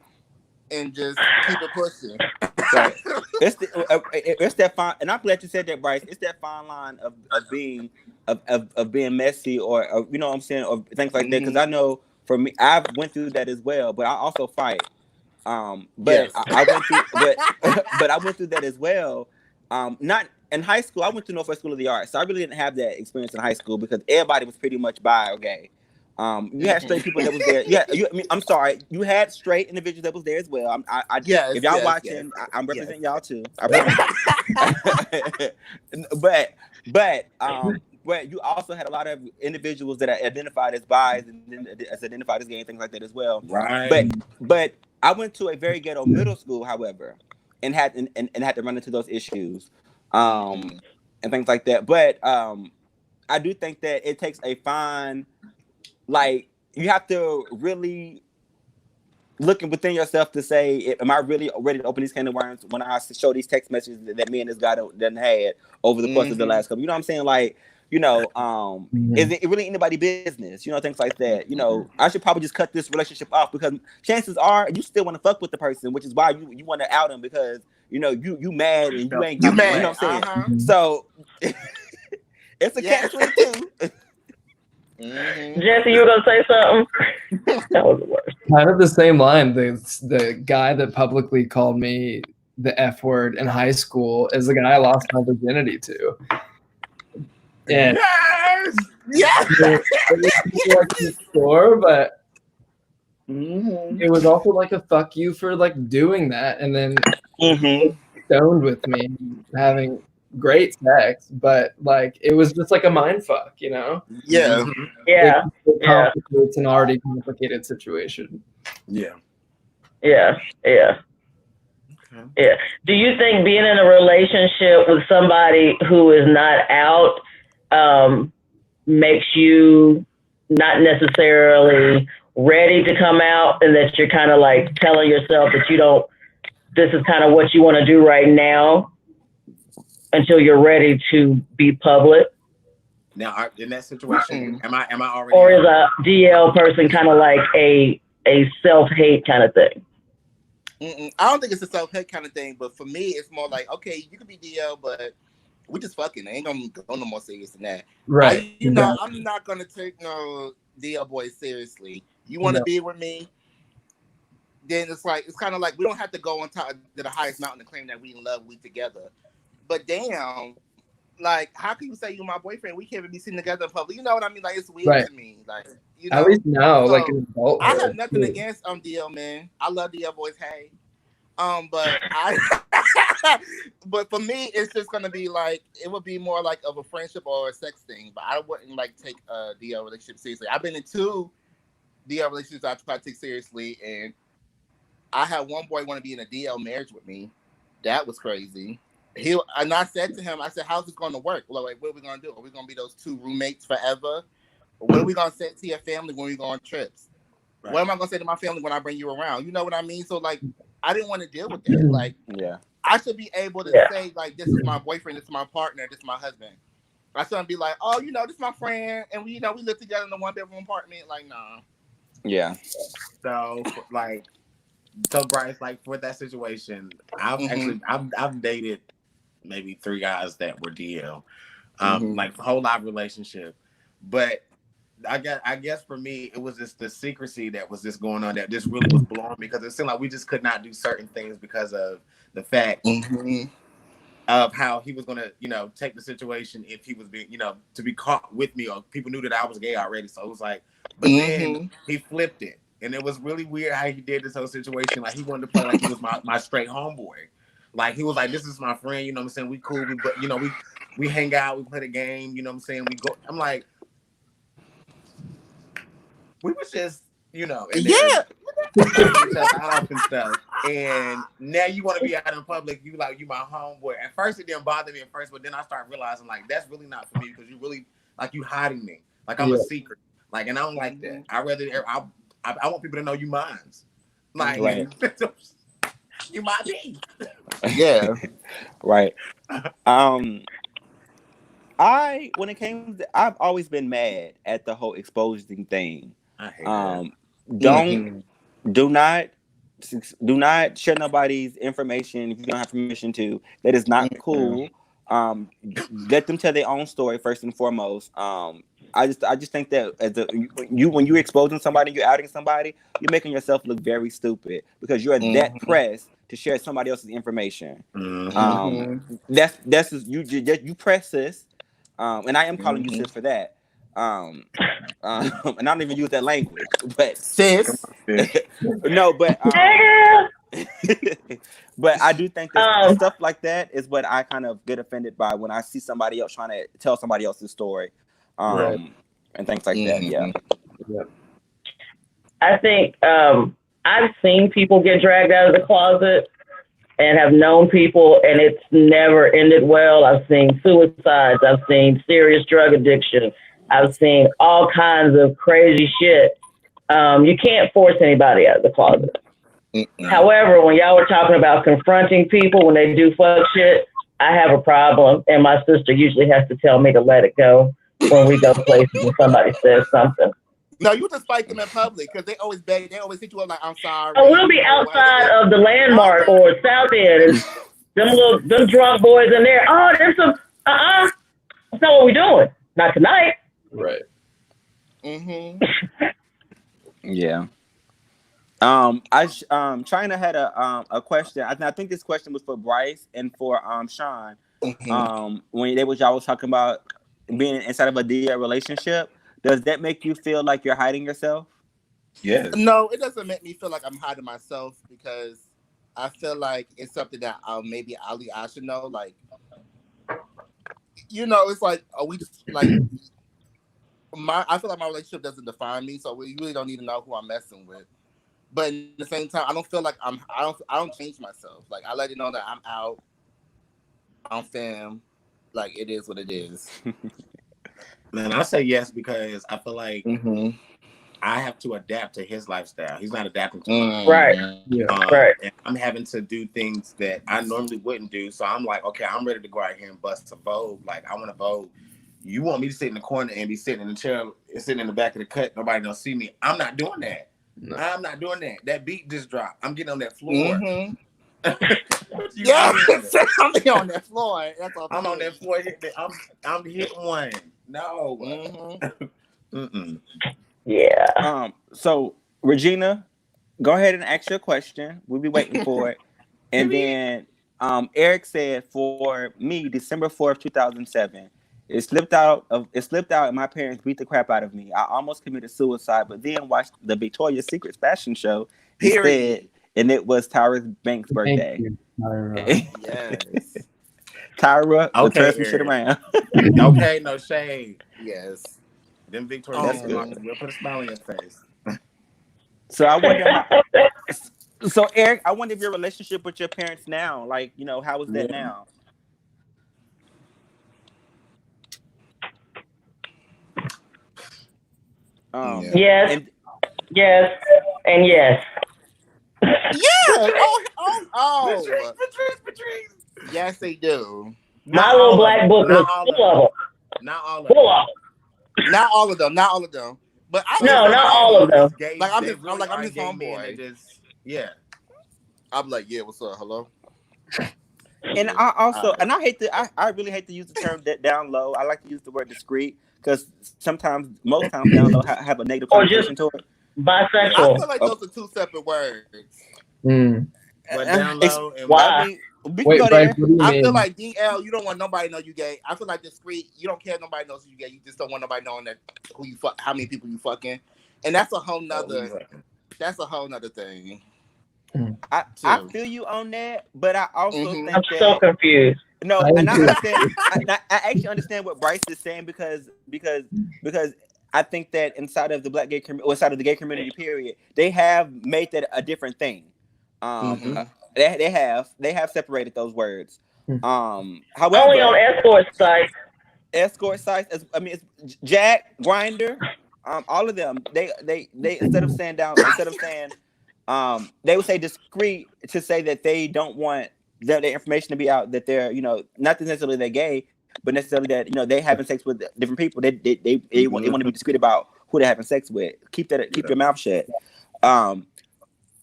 [SPEAKER 1] And just keep it pushing.
[SPEAKER 4] So it's that fine, and I'm glad you said that, Bryce. It's that fine line of being messy, or you know what I'm saying, or things like that. Because I know for me, I've went through that as well, but I also fight. But
[SPEAKER 1] yes.
[SPEAKER 4] I went through, but I went through that as well. Not in high school. I went to Northwest School of the Arts, so I really didn't have that experience in high school because everybody was pretty much bi or gay. You had straight people that was there. Yeah, I'm sorry. You had straight individuals that was there as well. If y'all watching, I'm representing y'all too. But you also had a lot of individuals that are identified as bi and then as identified as gay and things like that as well.
[SPEAKER 2] Right.
[SPEAKER 4] But I went to a very ghetto middle school, however, and had to run into those issues, and things like that. But I do think that it takes a fine. Like, you have to really look within yourself to say, am I really ready to open these can of worms when I show these text messages that me and this guy done had over the course of the last couple? You know what I'm saying? Like, is it really anybody's business? Things like that. I should probably just cut this relationship off because chances are you still want to fuck with the person, which is why you want to out him because, you mad and you ain't mad. You know what I'm saying? So it's a catch-22.
[SPEAKER 3] Jesse, you were gonna say something? That was the worst.
[SPEAKER 5] Kind of the same line. The guy that publicly called me the F word in high school is the guy I lost my virginity to. And it was sure, but it was also like a fuck you for like doing that, and then stoned with me having great sex, but like it was just like a mind fuck,
[SPEAKER 1] Yeah.
[SPEAKER 3] Yeah.
[SPEAKER 5] It complicates an already complicated situation.
[SPEAKER 3] Yeah. Do you think being in a relationship with somebody who is not out makes you not necessarily ready to come out, and that you're kind of like telling yourself that this is kind of what you want to do right now until you're ready to be public?
[SPEAKER 2] Now, in that situation, am I already?
[SPEAKER 3] Or is a DL person kind of like a self-hate kind of thing?
[SPEAKER 1] I don't think it's a self-hate kind of thing, but for me, it's more like, okay, you can be DL, but we just fucking. I ain't gonna go no more serious than that.
[SPEAKER 5] Right.
[SPEAKER 1] I'm not gonna take no DL boy seriously. You want to be with me? Then it's kind of like we don't have to go on top of the highest mountain to claim that we in love, we together. But damn, like, how can you say you're my boyfriend? We can't even be sitting together in public. You know what I mean? Like, it's weird to me. Like,
[SPEAKER 5] at least now,
[SPEAKER 1] so,
[SPEAKER 5] like an adult.
[SPEAKER 1] I have nothing against DL man. I love DL boys. Hey, but but for me, it's just gonna be like it would be more like of a friendship or a sex thing. But I wouldn't like take a DL relationship seriously. I've been in 2 DL relationships I try to take seriously, and I had one boy want to be in a DL marriage with me. That was crazy. And I said to him, I said, how's this going to work? Well, like, what are we going to do? Are we going to be those 2 roommates forever? Or what are we going to say to your family when we go on trips? What am I going to say to my family when I bring you around? You know what I mean? So, like, I didn't want to deal with that. Like, I should be able to
[SPEAKER 3] Yeah.
[SPEAKER 1] say like, this is my boyfriend, this is my partner, this is my husband. I shouldn't be like, oh, you know, this is my friend, and we, you know, we live together in a 1-bedroom apartment. Like, nah.
[SPEAKER 4] Yeah.
[SPEAKER 2] So like, so Bryce, like for that situation, I've dated maybe 3 guys that were DL, like a whole live relationship, but I guess for me it was just the secrecy that was just going on that just really was blowing me, because it seemed like we just could not do certain things because of the fact of how he was going to, you know, take the situation if he was being, you know, to be caught with me, or people knew that I was gay already. So it was like, but then he flipped it. And it was really weird how he did this whole situation. Like he wanted to play like he was my straight homeboy. Like he was like, this is my friend, you know what I'm saying? We cool, but you know, we hang out, we play the game, you know what I'm saying? We go, I'm like, we was just, you know, and then off and stuff. And now you want to be out in public, you like, you my homeboy. At first it didn't bother me at first, but then I started realizing like that's really not for me, because you really like you hiding me. Like I'm a secret. Like, and I don't like that. I want people to know you mines. Like you might be.
[SPEAKER 1] Yeah.
[SPEAKER 4] Right. When it came to, I've always been mad at the whole exposing thing.
[SPEAKER 2] I hate that.
[SPEAKER 4] Do not share nobody's information if you don't have permission to. That is not cool. Let them tell their own story first and foremost. I just think that when you're exposing somebody, you're outing somebody, you're making yourself look very stupid, because you're that pressed to share somebody else's information. That's you press sis, and I am calling you sis for that. And I don't even use that language, but
[SPEAKER 1] Sis.
[SPEAKER 4] no, but but I do think that stuff like that is what I kind of get offended by when I see somebody else trying to tell somebody else's story, and things like that. Yeah.
[SPEAKER 3] I think I've seen people get dragged out of the closet and have known people, and it's never ended well. I've seen suicides. I've seen serious drug addiction. I've seen all kinds of crazy shit. You can't force anybody out of the closet. However, when y'all were talking about confronting people when they do fuck shit, I have a problem, and my sister usually has to tell me to let it go when we go places and somebody says something.
[SPEAKER 1] No, you just fight them in public, because they always beg. They always hit you up like, I'm sorry.
[SPEAKER 3] Oh, we'll be outside of the Landmark or South End, and them drunk boys in there. Oh, there's some, that's not what we're doing. Not tonight.
[SPEAKER 5] Right.
[SPEAKER 4] Yeah. China had a question. I think this question was for Bryce and for Sean. When y'all was talking about being inside of a DL relationship, does that make you feel like you're hiding yourself?
[SPEAKER 2] Yes.
[SPEAKER 1] No, it doesn't make me feel like I'm hiding myself, because I feel like it's something that maybe I should know. Like, you know, it's like, are we just like I feel like my relationship doesn't define me, so we really don't need to know who I'm messing with. But at the same time, I don't feel like I don't change myself. Like, I let you know that I'm out, I'm fam. Like, it is what it is.
[SPEAKER 2] Man, I say yes because I feel like I have to adapt to his lifestyle. He's not adapting to mine.
[SPEAKER 3] Right. Right.
[SPEAKER 2] And I'm having to do things that I normally wouldn't do. So I'm like, okay, I'm ready to go out here and bust a Vogue. Like, I want to Vogue. You want me to sit in the corner and be sitting in the chair, sitting in the back of the cut, nobody don't see me. I'm not doing that. No. I'm not doing that. That beat just dropped. I'm getting on that floor.
[SPEAKER 1] Yeah, I'm on that floor. That's all
[SPEAKER 2] I'm on that floor. I'm hitting one. No.
[SPEAKER 3] Yeah.
[SPEAKER 4] So Regina, go ahead and ask your question. We'll be waiting for it. And then Eric said, for me, December 4th, 2007. It slipped out, and my parents beat the crap out of me. I almost committed suicide, but then watched the Victoria's Secret fashion show instead, and it was Tyra Banks' birthday.
[SPEAKER 5] Thank you, Tyra.
[SPEAKER 1] Yes.
[SPEAKER 4] Tyra,
[SPEAKER 2] okay,
[SPEAKER 4] turn some shit around.
[SPEAKER 2] Okay, no shade.
[SPEAKER 1] Yes.
[SPEAKER 2] Then Victoria's
[SPEAKER 4] good.
[SPEAKER 2] We'll put a smile on your face.
[SPEAKER 4] So I wonder. So Eric, I wonder if your relationship with your parents now, like, you know, how is that now?
[SPEAKER 3] Yes. Yes. And yes.
[SPEAKER 1] Yeah. Oh Oh, yes, they do.
[SPEAKER 3] My little black book is full of them.
[SPEAKER 2] Not all of
[SPEAKER 3] Full of them.
[SPEAKER 1] Not all of them. Not all of them. But I
[SPEAKER 3] No,
[SPEAKER 1] just-
[SPEAKER 3] not all of them.
[SPEAKER 1] Like, I'm
[SPEAKER 2] They
[SPEAKER 1] his- I'm like, I'm his
[SPEAKER 2] gay men
[SPEAKER 1] homeboy.
[SPEAKER 2] that just- yeah.
[SPEAKER 1] I'm like, yeah, what's up? Hello.
[SPEAKER 4] And I also, and I hate to, I really hate to use the term that down low. I like to use the word discreet because sometimes, most times, down low have a negative
[SPEAKER 3] Or just-
[SPEAKER 4] connotation to it.
[SPEAKER 1] I
[SPEAKER 3] Bisexual.
[SPEAKER 1] feel like those are two separate words.
[SPEAKER 5] Mm.
[SPEAKER 2] But down low and
[SPEAKER 3] Why?
[SPEAKER 4] I mean, we can
[SPEAKER 5] Wait,
[SPEAKER 4] go
[SPEAKER 5] Bryce,
[SPEAKER 4] there.
[SPEAKER 5] what do you
[SPEAKER 1] I
[SPEAKER 5] mean?
[SPEAKER 1] feel like DL, you don't want nobody to know you gay. I feel like discreet, you don't care if nobody knows you gay. You just don't want nobody knowing that who you fuck, how many people you fucking, and that's a whole nother. That's a whole nother thing.
[SPEAKER 4] I
[SPEAKER 1] too.
[SPEAKER 4] feel you on that, but I also
[SPEAKER 1] Mhm.
[SPEAKER 4] think
[SPEAKER 3] I'm
[SPEAKER 4] that
[SPEAKER 3] so confused.
[SPEAKER 4] no,
[SPEAKER 5] I
[SPEAKER 4] and I
[SPEAKER 5] do.
[SPEAKER 4] understand. I actually understand what Bryce is saying because I think that inside of the black gay community, inside of the gay community, period, they have made that a different thing.
[SPEAKER 1] Mhm.
[SPEAKER 4] They have separated those words.
[SPEAKER 5] Mhm.
[SPEAKER 3] Only
[SPEAKER 4] However,
[SPEAKER 3] on escort sites.
[SPEAKER 4] escort sites, it's Jack, Grinder, all of them. They instead of saying they would say discreet to say that they don't want their information to be out, that they're, not necessarily they're gay, but necessarily that, they having sex with different people. They want to be discreet about who they're having sex with. Keep your mouth shut.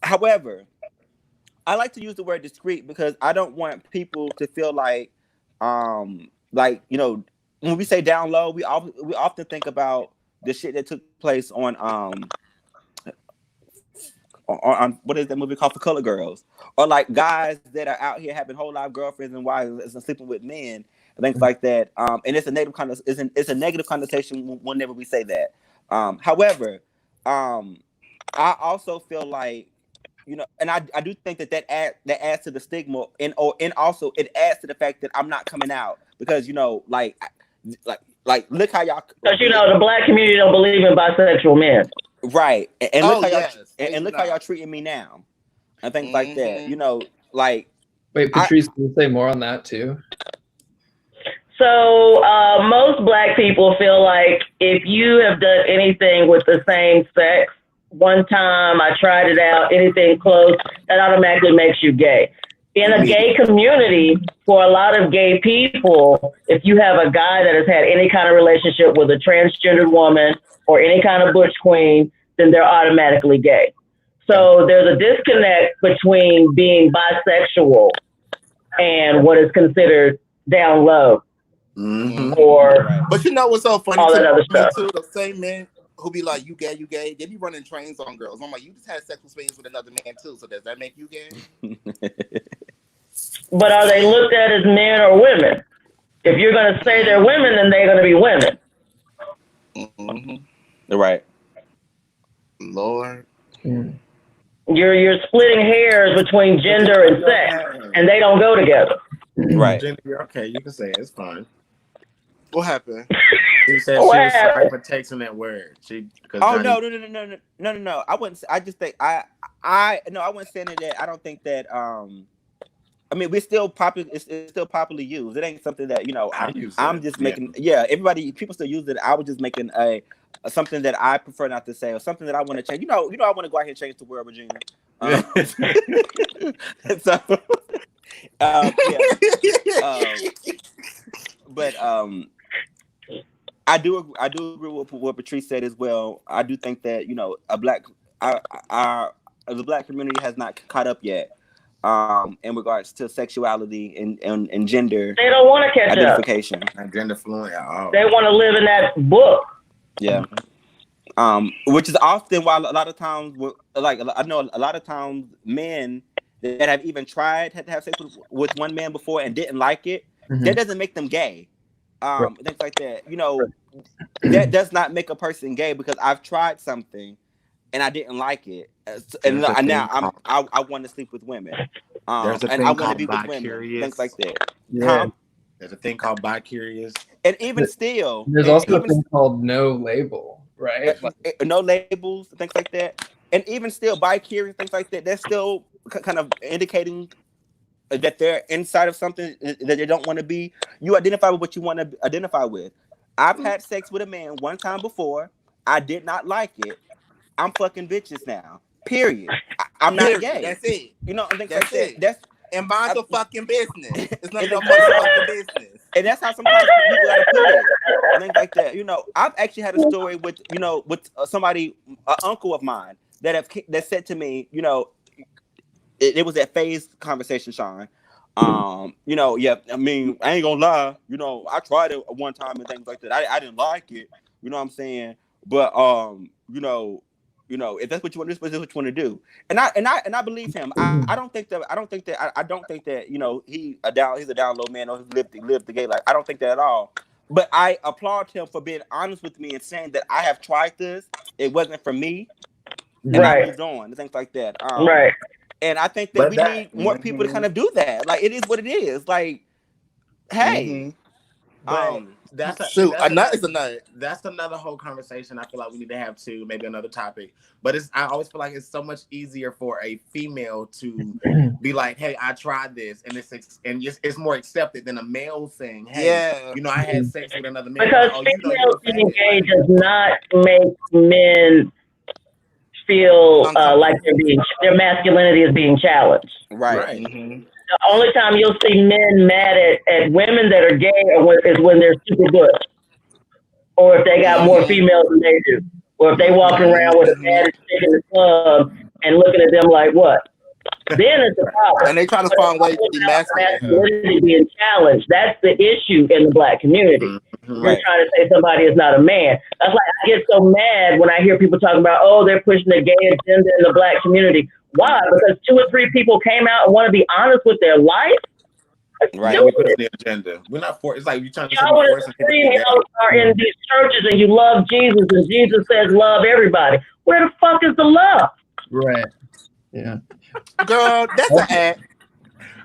[SPEAKER 4] However, I like to use the word discreet because I don't want people to feel like when we say down low, we often think about the shit that took place on what is that movie called, For Color Girls, or like guys that are out here having whole life girlfriends and wives and sleeping with men and things like that. And it's a negative connotation whenever we say that. However, I also feel like, and I do think that adds to the stigma, and also it adds to the fact that I'm not coming out because like look how y'all,
[SPEAKER 3] Because the black community don't believe in bisexual men.
[SPEAKER 4] right, and look how
[SPEAKER 1] yes.
[SPEAKER 4] y'all and look how y'all treating me now and things like that. Like,
[SPEAKER 5] Wait, Patrice, can you say more on that too?
[SPEAKER 3] So most black people feel like if you have done anything with the same sex, one time I tried it out, anything close, that automatically makes you gay. In a gay community, for a lot of gay people, if you have a guy that has had any kind of relationship with a transgendered woman or any kind of butch queen, then they're automatically gay. So there's a disconnect between being bisexual and what is considered down low.
[SPEAKER 2] Mhm.
[SPEAKER 3] Or
[SPEAKER 1] But you know what's so funny
[SPEAKER 3] all that other
[SPEAKER 1] to me
[SPEAKER 3] stuff.
[SPEAKER 1] too? The same men who be like, you gay, they be running trains on girls. I'm like, you just had sexual experience with another man too, so does that make you gay?
[SPEAKER 3] But are they looked at as men or women? If you're going to say they're women, then they're going to be women.
[SPEAKER 1] Mm-hmm.
[SPEAKER 4] right.
[SPEAKER 1] Lord.
[SPEAKER 5] Mm.
[SPEAKER 3] You're splitting hairs between gender and sex, and they don't go together.
[SPEAKER 4] Right.
[SPEAKER 2] Jenny, okay, you can say it. It's fine.
[SPEAKER 1] What happened?
[SPEAKER 2] She said she was sorry for texting that word.
[SPEAKER 4] Oh, no. I wouldn't. I just think I wouldn't say that. I don't think that. We're still popular. It's still popularly used. It ain't something that I'm just making. Yeah, people still use it. I was just making something that I prefer not to say, or something that I want to change. I want to go out here and change the world, Regina. So, but I do agree with what Patrice said as well. I do think that the black community has not caught up yet in regards to sexuality and gender.
[SPEAKER 3] They don't want to catch
[SPEAKER 4] identification.
[SPEAKER 2] Not gender fluent at all.
[SPEAKER 3] They want to live in that book.
[SPEAKER 4] Yeah. Which is often why a lot of times, I know a lot of times men that have even tried to have sex with one man before and didn't like it, that doesn't make them gay. Things like that. That does not make a person gay because I've tried something and I didn't like it, and now I want to sleep with women.
[SPEAKER 2] There's a
[SPEAKER 4] and
[SPEAKER 2] thing
[SPEAKER 4] I want to
[SPEAKER 2] called
[SPEAKER 4] be with women.
[SPEAKER 2] bi-curious.
[SPEAKER 4] Things like that.
[SPEAKER 5] Yeah.
[SPEAKER 2] There's a thing called bi-curious.
[SPEAKER 4] And even still,
[SPEAKER 5] there's also a thing called no label, right?
[SPEAKER 4] No labels, things like that. And even still, bi-curious, things like that, they're still kind of indicating that they're inside of something that they don't want to be. You identify with what you want to identify with. I've had sex with a man one time before. I did not like it. I'm fucking bitches now. Period. I'm not gay.
[SPEAKER 1] That's it.
[SPEAKER 4] You know, I think
[SPEAKER 1] That's
[SPEAKER 4] that's
[SPEAKER 1] it.
[SPEAKER 4] That's
[SPEAKER 1] And mind the fucking business. It's none of your
[SPEAKER 4] Exactly.
[SPEAKER 1] motherfucking business.
[SPEAKER 4] and that's how sometimes people gotta put it. And things like that. You know, I've actually had a story with somebody, an uncle of mine that said to me, you know, it was that phase conversation, Sean. You know, yeah, I mean, I ain't gonna lie, you know, I tried it one time and things like that. I didn't like it, you know what I'm saying? But you know, if that's what you want, this is what you want to do. And I believe him. I don't think that, you know, he's a down low man or he lived the gay life. I don't think that at all. But I applaud him for being honest with me and saying that I have tried this, it wasn't for me, and I moved on and things like that.
[SPEAKER 3] Right.
[SPEAKER 4] And I think that we need more people to kind of do that. Like, it is what it is. Like, hey,
[SPEAKER 2] But that's
[SPEAKER 1] a nut is a nut.
[SPEAKER 2] That's another whole conversation. I feel like we need to have too, maybe another topic. But I always feel like it's so much easier for a female to be like, "Hey, I tried this," and it's more accepted than a male saying, "Hey, you know, I had sex with another man."
[SPEAKER 3] Because females being gay does not make men feel like their masculinity is being challenged.
[SPEAKER 4] Right.
[SPEAKER 1] Mm-hmm.
[SPEAKER 3] The only time you'll see men mad at women that are gay is when they're super butch, or if they got more females than they do, or if they walk around with a bad stick in the club and looking at them like what? Then it's a problem.
[SPEAKER 1] And they try to find ways to be
[SPEAKER 3] masculinity being challenged. That's the issue in the Black community. You're trying to say somebody is not a man. That's why I get so mad when I hear people talking about, oh, they're pushing the gay agenda in the Black community. Why? Because 2 or 3 people came out and want to be honest with their life.
[SPEAKER 2] Right. We put the agenda. We're not for. It's like you're trying to.
[SPEAKER 3] Y'all are in these churches and you love Jesus and Jesus says love everybody. Where the fuck is the love?
[SPEAKER 5] Right. Yeah.
[SPEAKER 1] Girl, that's an act.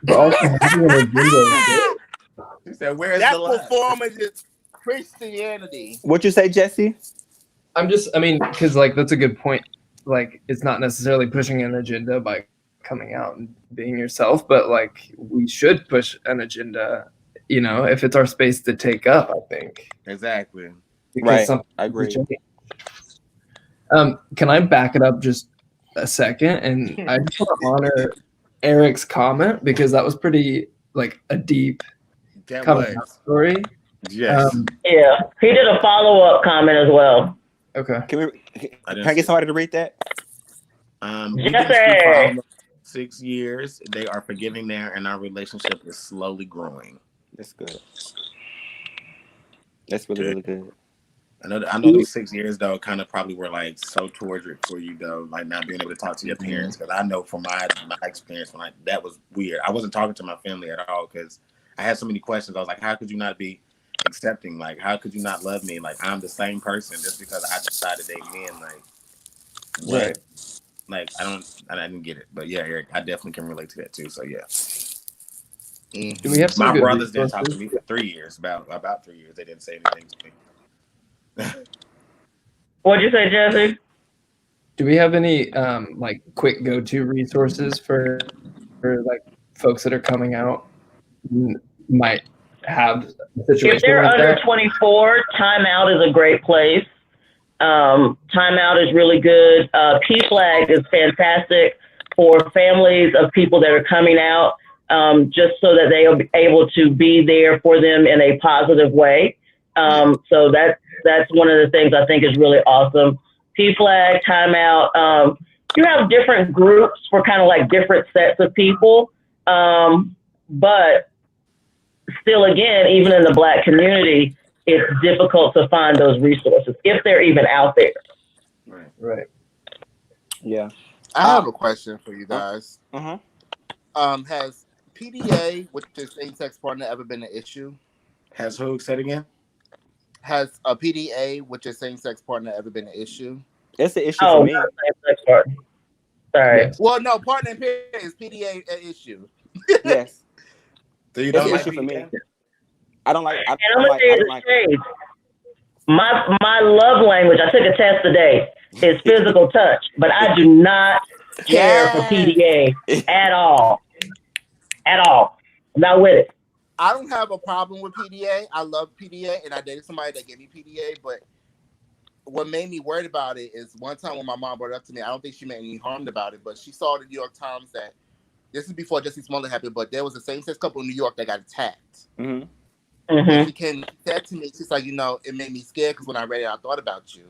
[SPEAKER 5] But also having an agenda.
[SPEAKER 2] She said, "Where's
[SPEAKER 1] that
[SPEAKER 2] the love?"
[SPEAKER 1] performance is Christianity.
[SPEAKER 4] What you say, Jesse?
[SPEAKER 5] Because like that's a good point. Like, it's not necessarily pushing an agenda by coming out and being yourself, but like we should push an agenda, you know, if it's our space to take up, I think.
[SPEAKER 2] Exactly.
[SPEAKER 5] Because
[SPEAKER 4] I agree.
[SPEAKER 5] Can I back it up just a second? And I just want to honor Eric's comment because that was pretty like a deep coming out story.
[SPEAKER 2] Yes.
[SPEAKER 3] Yeah. He did a follow-up comment as well.
[SPEAKER 5] Okay.
[SPEAKER 4] Can I get somebody to read that?
[SPEAKER 3] Yes,
[SPEAKER 2] 6 years. They are forgiving there, and our relationship is slowly growing.
[SPEAKER 4] That's good. That's really good.
[SPEAKER 2] I know those 6 years though kind of probably were like so tortured for you though, like not being able to talk to your parents. Because I know from my experience, that was weird. I wasn't talking to my family at all because I had so many questions. I was like, how could you not be accepting? Like, how could you not love me? Like, I'm the same person just because I decided to date men. Like, what?
[SPEAKER 5] Right.
[SPEAKER 2] Like, I didn't get it. But yeah, Eric, I definitely can relate to that too. So yeah.
[SPEAKER 5] Do we have some
[SPEAKER 2] my brothers didn't talk to me for 3 years. About 3 years, they didn't say anything to me.
[SPEAKER 3] What'd you say, Jesse?
[SPEAKER 5] Do we have any like quick go-to resources for like folks that are coming out might have a situation
[SPEAKER 3] if they're
[SPEAKER 5] like
[SPEAKER 3] under
[SPEAKER 5] that?
[SPEAKER 3] 24, Time Out is a great place. Time Out is really good. PFLAG is fantastic for families of people that are coming out, just so that they will be able to be there for them in a positive way. So that's one of the things I think is really awesome. PFLAG, Time Out. You have different groups for kind of like different sets of people. But still, again, even in the Black community, it's difficult to find those resources if they're even out there.
[SPEAKER 5] Right.
[SPEAKER 4] Yeah.
[SPEAKER 1] I have a question for you guys. Has PDA with your same-sex partner ever been an issue?
[SPEAKER 2] Has who said again?
[SPEAKER 1] Has a PDA with your same-sex partner ever been an issue?
[SPEAKER 4] It's an issue for me.
[SPEAKER 3] Not same-sex partner. Sorry.
[SPEAKER 5] Yes.
[SPEAKER 1] Well, no, partner and period is PDA an issue.
[SPEAKER 4] Yes.
[SPEAKER 2] So you
[SPEAKER 4] It's
[SPEAKER 2] don't
[SPEAKER 4] an
[SPEAKER 2] like
[SPEAKER 4] issue for me.
[SPEAKER 2] PDA?
[SPEAKER 4] I don't like.
[SPEAKER 3] And I'm gonna tell you the truth. My love language, I took a test today, is physical touch, but I do not care for PDA at all. At all. I'm not with it.
[SPEAKER 1] I don't have a problem with PDA. I love PDA, and I dated somebody that gave me PDA. But what made me worried about it is one time when my mom brought it up to me, I don't think she meant any harm about it, but she saw the New York Times that this is before Jussie Smollett happened, but there was a same-sex couple in New York that got attacked.
[SPEAKER 4] Mm-hmm.
[SPEAKER 1] And she came and said to me, she's like, it made me scared because when I read it, I thought about you.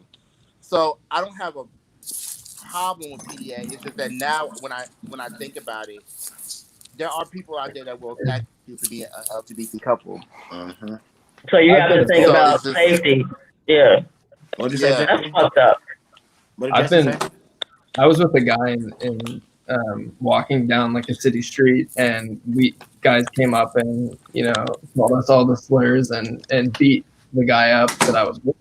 [SPEAKER 1] So I don't have a problem with PDA. It's just that now when I think about it, there are people out there that will attack you to be an LGBT couple.
[SPEAKER 2] Mm-hmm.
[SPEAKER 3] So you have to think about safety. Yeah.
[SPEAKER 2] What did you say?
[SPEAKER 3] That's fucked up.
[SPEAKER 2] What did you say?
[SPEAKER 5] I was with a guy in walking down like a city street, and guys came up and called us all the slurs and beat the guy up that I was with.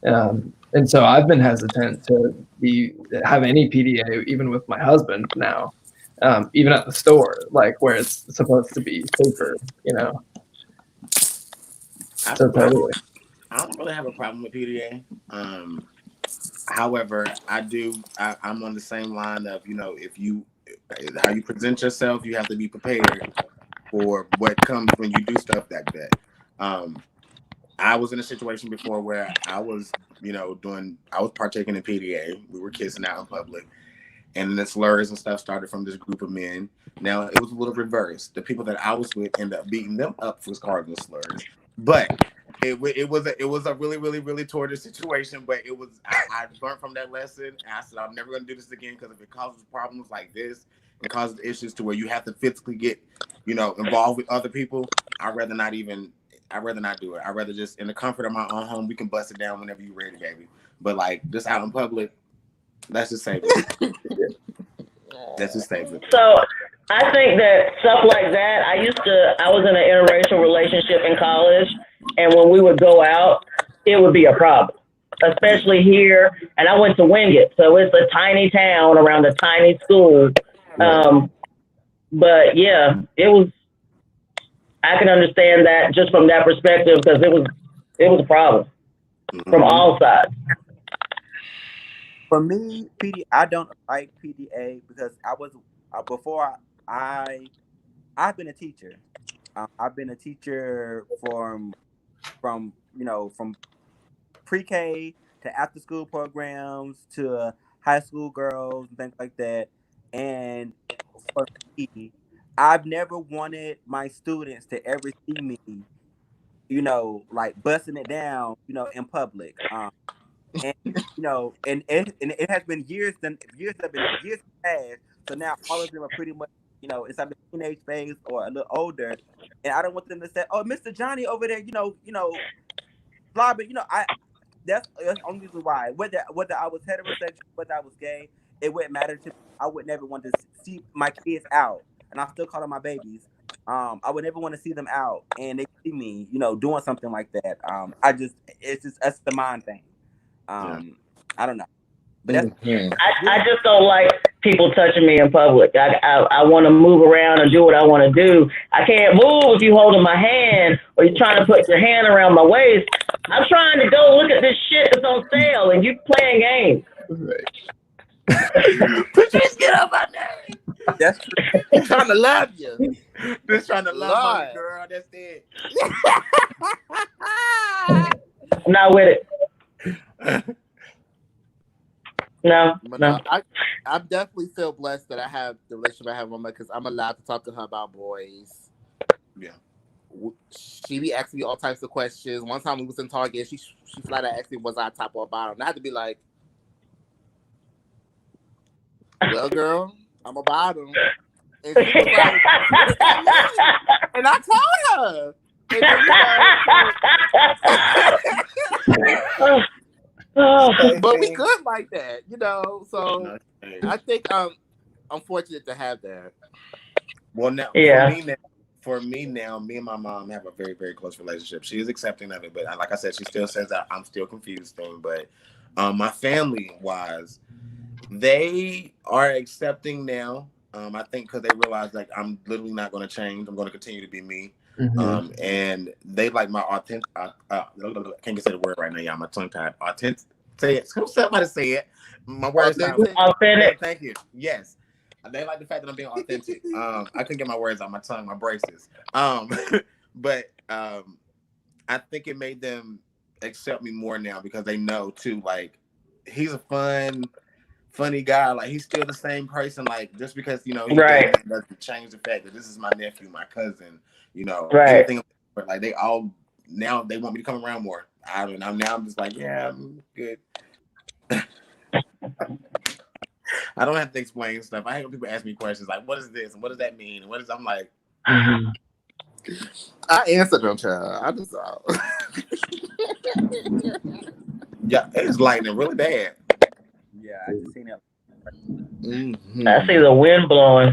[SPEAKER 5] And so I've been hesitant to have any PDA, even with my husband now, even at the store, like where it's supposed to be safer, So totally.
[SPEAKER 2] I don't really have a problem with PDA. However, I'm on the same line of, how you present yourself, you have to be prepared for what comes when you do stuff like that. I was in a situation before where I was, I was partaking in PDA. We were kissing out in public, and the slurs and stuff started from this group of men. Now it was a little reversed. The people that I was with ended up beating them up for cardinal slurs, but it was a really, really, really torturous situation. But I learned from that lesson. And I said I'm never going to do this again, because if it causes problems like this, it causes issues to where you have to physically get, involved with other people. I'd rather not do it. I'd rather just in the comfort of my own home, we can bust it down whenever you're ready, baby. But like just out in public, let's just save it. Let's just save it.
[SPEAKER 3] So I think that stuff like that, I was in an interracial relationship in college, and when we would go out, it would be a problem, especially here. And I went to Wingate, so it's a tiny town around a tiny school. But yeah, I can understand that just from that perspective, because it was a problem from all sides.
[SPEAKER 4] For me, I don't like PDA because I've been a teacher. I've been a teacher from pre-K to after school programs to high school girls and things like that. And for me, I've never wanted my students to ever see me, like busting it down, in public. And it has been years past. So now all of them are pretty much, it's either teenage phase or a little older. And I don't want them to say, "Oh, Mr. Johnny over there, blah, but that's the only reason why. Whether I was heterosexual, whether I was gay, it wouldn't matter to me. I would never want to see my kids out. And I still call them my babies. I would never want to see them out and they see me, doing something like that. That's the mind thing. I don't know. But
[SPEAKER 3] I just don't like people touching me in public. I want to move around and do what I want to do. I can't move if you're holding my hand or you're trying to put your hand around my waist. I'm trying to go look at this shit that's on sale and you playing games.
[SPEAKER 2] Just get up my name.
[SPEAKER 4] That's true.
[SPEAKER 1] I'm trying to love you.
[SPEAKER 2] Just trying to love my girl. That's it.
[SPEAKER 3] Not with it. No.
[SPEAKER 1] I definitely feel blessed that I have the relationship I have with her because I'm allowed to talk to her about boys.
[SPEAKER 2] Yeah.
[SPEAKER 1] She be asking me all types of questions. One time we was in Target, she flat out asked me was I top or bottom. And I had to be like, well, girl, I'm a bottom. And she was like, and I told her. And then, but we good like that, So I think I'm fortunate to have that.
[SPEAKER 2] Well, now,
[SPEAKER 3] yeah.
[SPEAKER 2] For me now, me and my mom have a very, very close relationship. She is accepting of it, but like I said, she still says that I'm still confused thing. But my family-wise, they are accepting now. I think because they realize like I'm literally not going to change. I'm going to continue to be me. Mm-hmm. And they like my authentic. I can't say the word right now. Yeah, my tongue tied. Authentic. Say it. Somebody say it. My words.
[SPEAKER 3] Authentic.
[SPEAKER 2] Thank you. Yes. They like the fact that I'm being authentic. I couldn't get my words out my tongue, my braces. But I think it made them accept me more now because they know too. Like he's a funny guy. Like he's still the same person. Like just because he's
[SPEAKER 3] Right.
[SPEAKER 2] dating doesn't change the fact that this is my nephew, my cousin.
[SPEAKER 3] Right.
[SPEAKER 2] Anything. Like they all now they want me to come around more. I'm just like, yeah, I'm good. I don't have to explain stuff. I hate when people ask me questions like, "What is this? And what does that mean? And what is?" I'm like,
[SPEAKER 3] Mhm.
[SPEAKER 1] I answered them, child. I just
[SPEAKER 2] yeah, it's lightning really bad.
[SPEAKER 4] Yeah, I just seen it.
[SPEAKER 3] I see the wind blowing.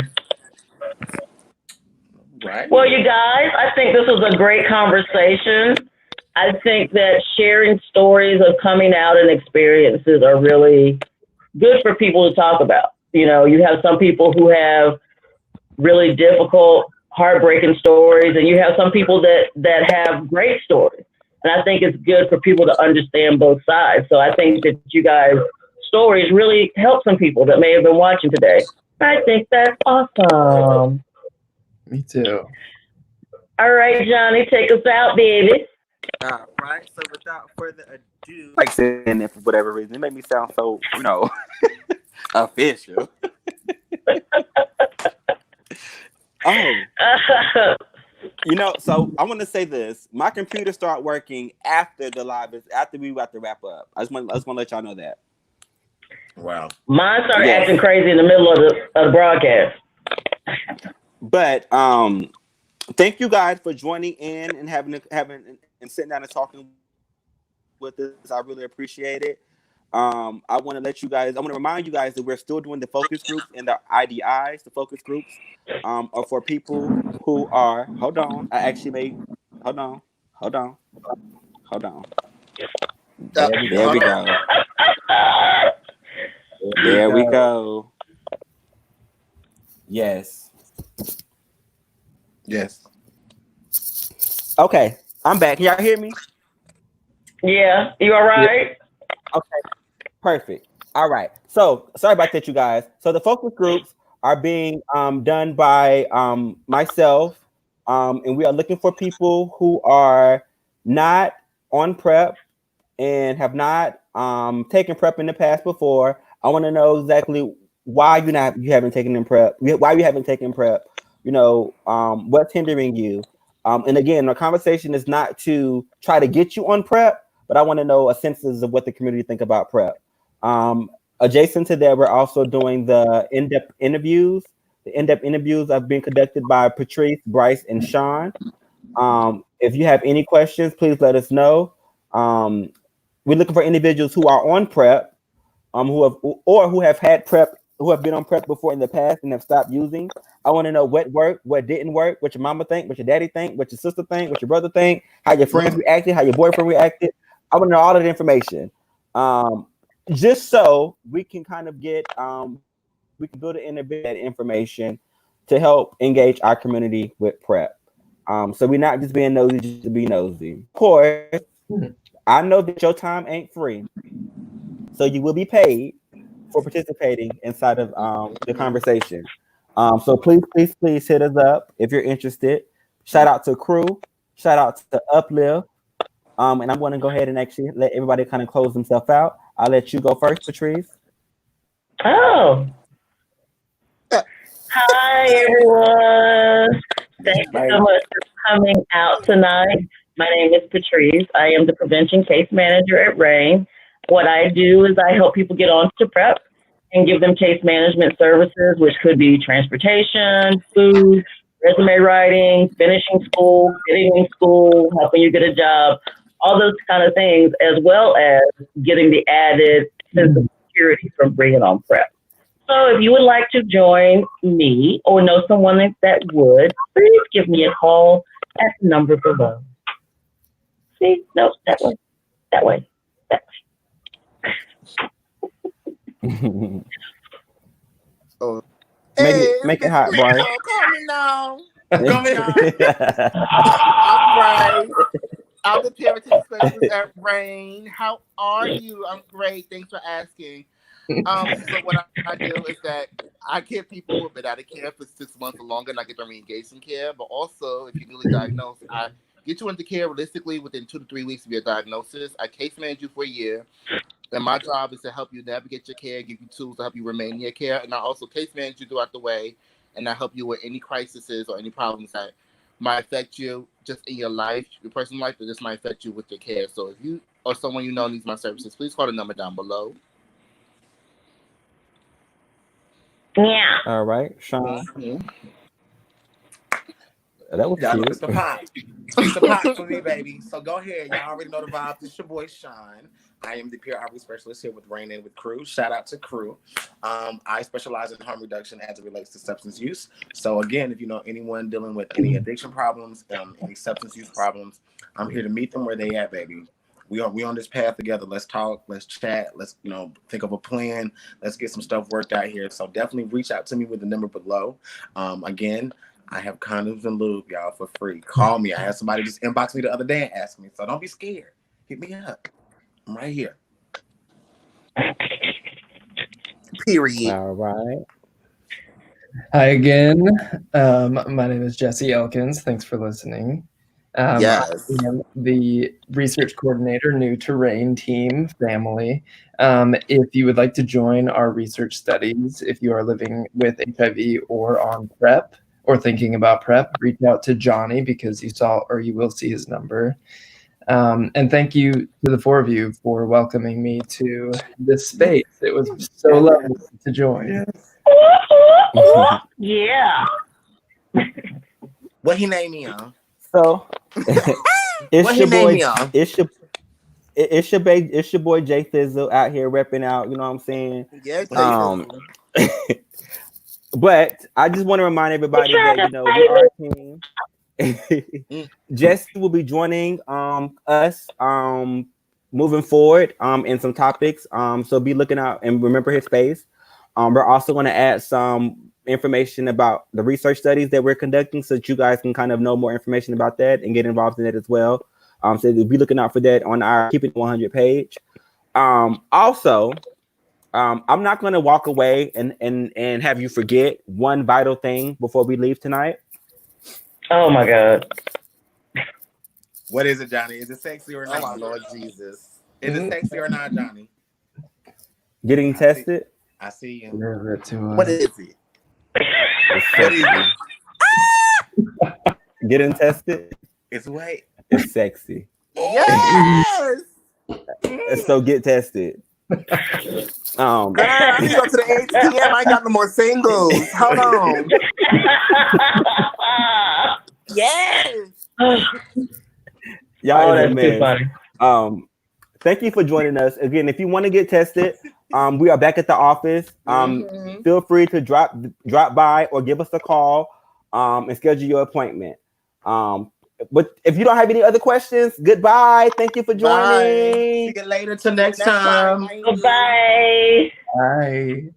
[SPEAKER 2] Right.
[SPEAKER 3] Well, you guys, I think this was a great conversation. I think that sharing stories of coming out and experiences are really good for people to talk about. You have some people who have really difficult, heartbreaking stories, and you have some people that have great stories. And I think it's good for people to understand both sides. So I think that you guys' stories really help some people that may have been watching today. I think that's awesome.
[SPEAKER 5] Me too.
[SPEAKER 3] All right, Johnny, take us out, baby.
[SPEAKER 4] All right. So without further ado, like saying it for whatever reason, it made me sound so, official. So I want to say this. My computer started working after the live after we about to wrap up. I just want to let y'all know that.
[SPEAKER 2] Wow.
[SPEAKER 3] Mine started acting crazy in the middle of the broadcast.
[SPEAKER 4] But thank you guys for joining in and having and sitting down and talking with us. I really appreciate it. I want to remind you guys that we're still doing the focus groups and the IDIs. The focus groups are for people who are, hold on. There we go. There we go. Yes. Okay, I'm back. Can y'all hear me?
[SPEAKER 3] Yeah, you all right?
[SPEAKER 4] Okay, perfect. All right. So sorry about that, you guys. So the focus groups are being done by myself, and we are looking for people who are not on prep and have not taken prep in the past before. I want to know exactly why you haven't taken prep. Why you haven't taken prep? What's hindering you? And again, the conversation is not to try to get you on prep, but I want to know a census of what the community think about prep. Adjacent to that, we're also doing the in-depth interviews. The in-depth interviews are being conducted by Patrice, Bryce, and Sean. If you have any questions, please let us know. We're looking for individuals who are on prep, who have had prep, who have been on prep before in the past and have stopped using. I want to know what worked, what didn't work, what your mama think, what your daddy think, what your sister think, what your brother think, how your friends reacted, how your boyfriend reacted. I want to know all of the information. Just so we can kind of get, we can build an that information to help engage our community with prep. So we're not just being nosy just to be nosy. Of course, I know that your time ain't free, so you will be paid for participating inside of the conversation. So please hit us up if you're interested. Shout out to Crew, shout out to Uplift. And I'm going to go ahead and actually let everybody kind of close themselves out. I'll let you go first, Patrice.
[SPEAKER 3] Oh. Hi, everyone. Thank you so much for coming out tonight. My name is Patrice. I am the Prevention Case Manager at RAIN. What I do is I help people get on to prep and give them case management services, which could be transportation, food, resume writing, finishing school, getting in school, helping you get a job, all those kind of things, as well as getting the added sense of security from bringing on prep. So if you would like to join me or know someone that would, please give me a call at the number below. See? No, that way. That way.
[SPEAKER 1] Oh.
[SPEAKER 4] Make it hot, Bryce.
[SPEAKER 1] Call me now. I'm Bryce. I'm the parenting specialist at RAIN. How are you? I'm great. Thanks for asking. So what I do is that I get people who have been out of care for 6 months or longer, and I get them re-engaged in care. But also, if you're newly diagnosed, I get you into care realistically within 2 to 3 weeks of your diagnosis. I case manage you for a year. And my job is to help you navigate your care, give you tools to help you remain in your care. And I also case manage you throughout the way. And I help you with any crises or any problems that might affect you just in your life, your personal life, but this might affect you with your care. So if you or someone you know needs my services, please call the number down below.
[SPEAKER 3] Yeah.
[SPEAKER 4] All right, Sean. That was
[SPEAKER 2] Y'all know
[SPEAKER 4] cute.
[SPEAKER 2] it's the pot. It's the pot for me, baby. So go ahead. Y'all already know the vibes. It's your boy, Sean. I am the peer outreach specialist here with Rain In with Crew. Shout out to Crew. I specialize in harm reduction as it relates to substance use. So again, if you know anyone dealing with any addiction problems, any substance use problems, I'm here to meet them where they at, baby. We on this path together. Let's talk. Let's chat. Let's think of a plan. Let's get some stuff worked out here. So definitely reach out to me with the number below. Again, I have condoms and lube, y'all, for free. Call me. I had somebody just inbox me the other day and ask me. So don't be scared. Hit me up. I'm right here.
[SPEAKER 1] Period.
[SPEAKER 4] All right.
[SPEAKER 5] Hi again. My name is Jesse Elkins. Thanks for listening.
[SPEAKER 1] Yes.
[SPEAKER 5] I am the research coordinator, new to Rain team family. If you would like to join our research studies, if you are living with HIV or on PrEP or thinking about PrEP, reach out to Johnny because you will see his number. And thank you to the four of you for welcoming me to this space. It was so lovely to join.
[SPEAKER 3] Yeah.
[SPEAKER 2] What he named me on?
[SPEAKER 4] So it's
[SPEAKER 2] What
[SPEAKER 4] your
[SPEAKER 2] he named
[SPEAKER 4] boy.
[SPEAKER 2] me on?
[SPEAKER 4] It's your boy Jay Thizzle out here repping out. You know what I'm saying?
[SPEAKER 1] Yes.
[SPEAKER 4] But I just want to remind everybody that we are a team. Jesse will be joining us moving forward in some topics. So be looking out and remember his face. We're also going to add some information about the research studies that we're conducting so that you guys can kind of know more information about that and get involved in it as well. So be looking out for that on our Keep It 100 page. Also, I'm not going to walk away and have you forget one vital thing before we leave tonight.
[SPEAKER 3] Oh my God.
[SPEAKER 2] What is it, Johnny? Is it sexy or
[SPEAKER 1] Oh
[SPEAKER 2] not?
[SPEAKER 1] my Lord Jesus.
[SPEAKER 2] Is it sexy or not, Johnny?
[SPEAKER 4] Getting tested.
[SPEAKER 2] I see you.
[SPEAKER 1] What is it?
[SPEAKER 2] What is it?
[SPEAKER 4] Getting tested.
[SPEAKER 2] It's wait.
[SPEAKER 4] It's sexy.
[SPEAKER 1] Yes.
[SPEAKER 4] So get tested.
[SPEAKER 1] Girl, I need to go to the ATM. I ain't got no more singles. Hold on. Yes.
[SPEAKER 4] Y'all,
[SPEAKER 3] that's too funny.
[SPEAKER 4] Thank you for joining us again. If you want to get tested, we are back at the office. Feel free to drop by or give us a call and schedule your appointment. But if you don't have any other questions, goodbye. Thank you for joining.
[SPEAKER 2] Bye. See you later till next time.
[SPEAKER 3] Bye.
[SPEAKER 5] Bye.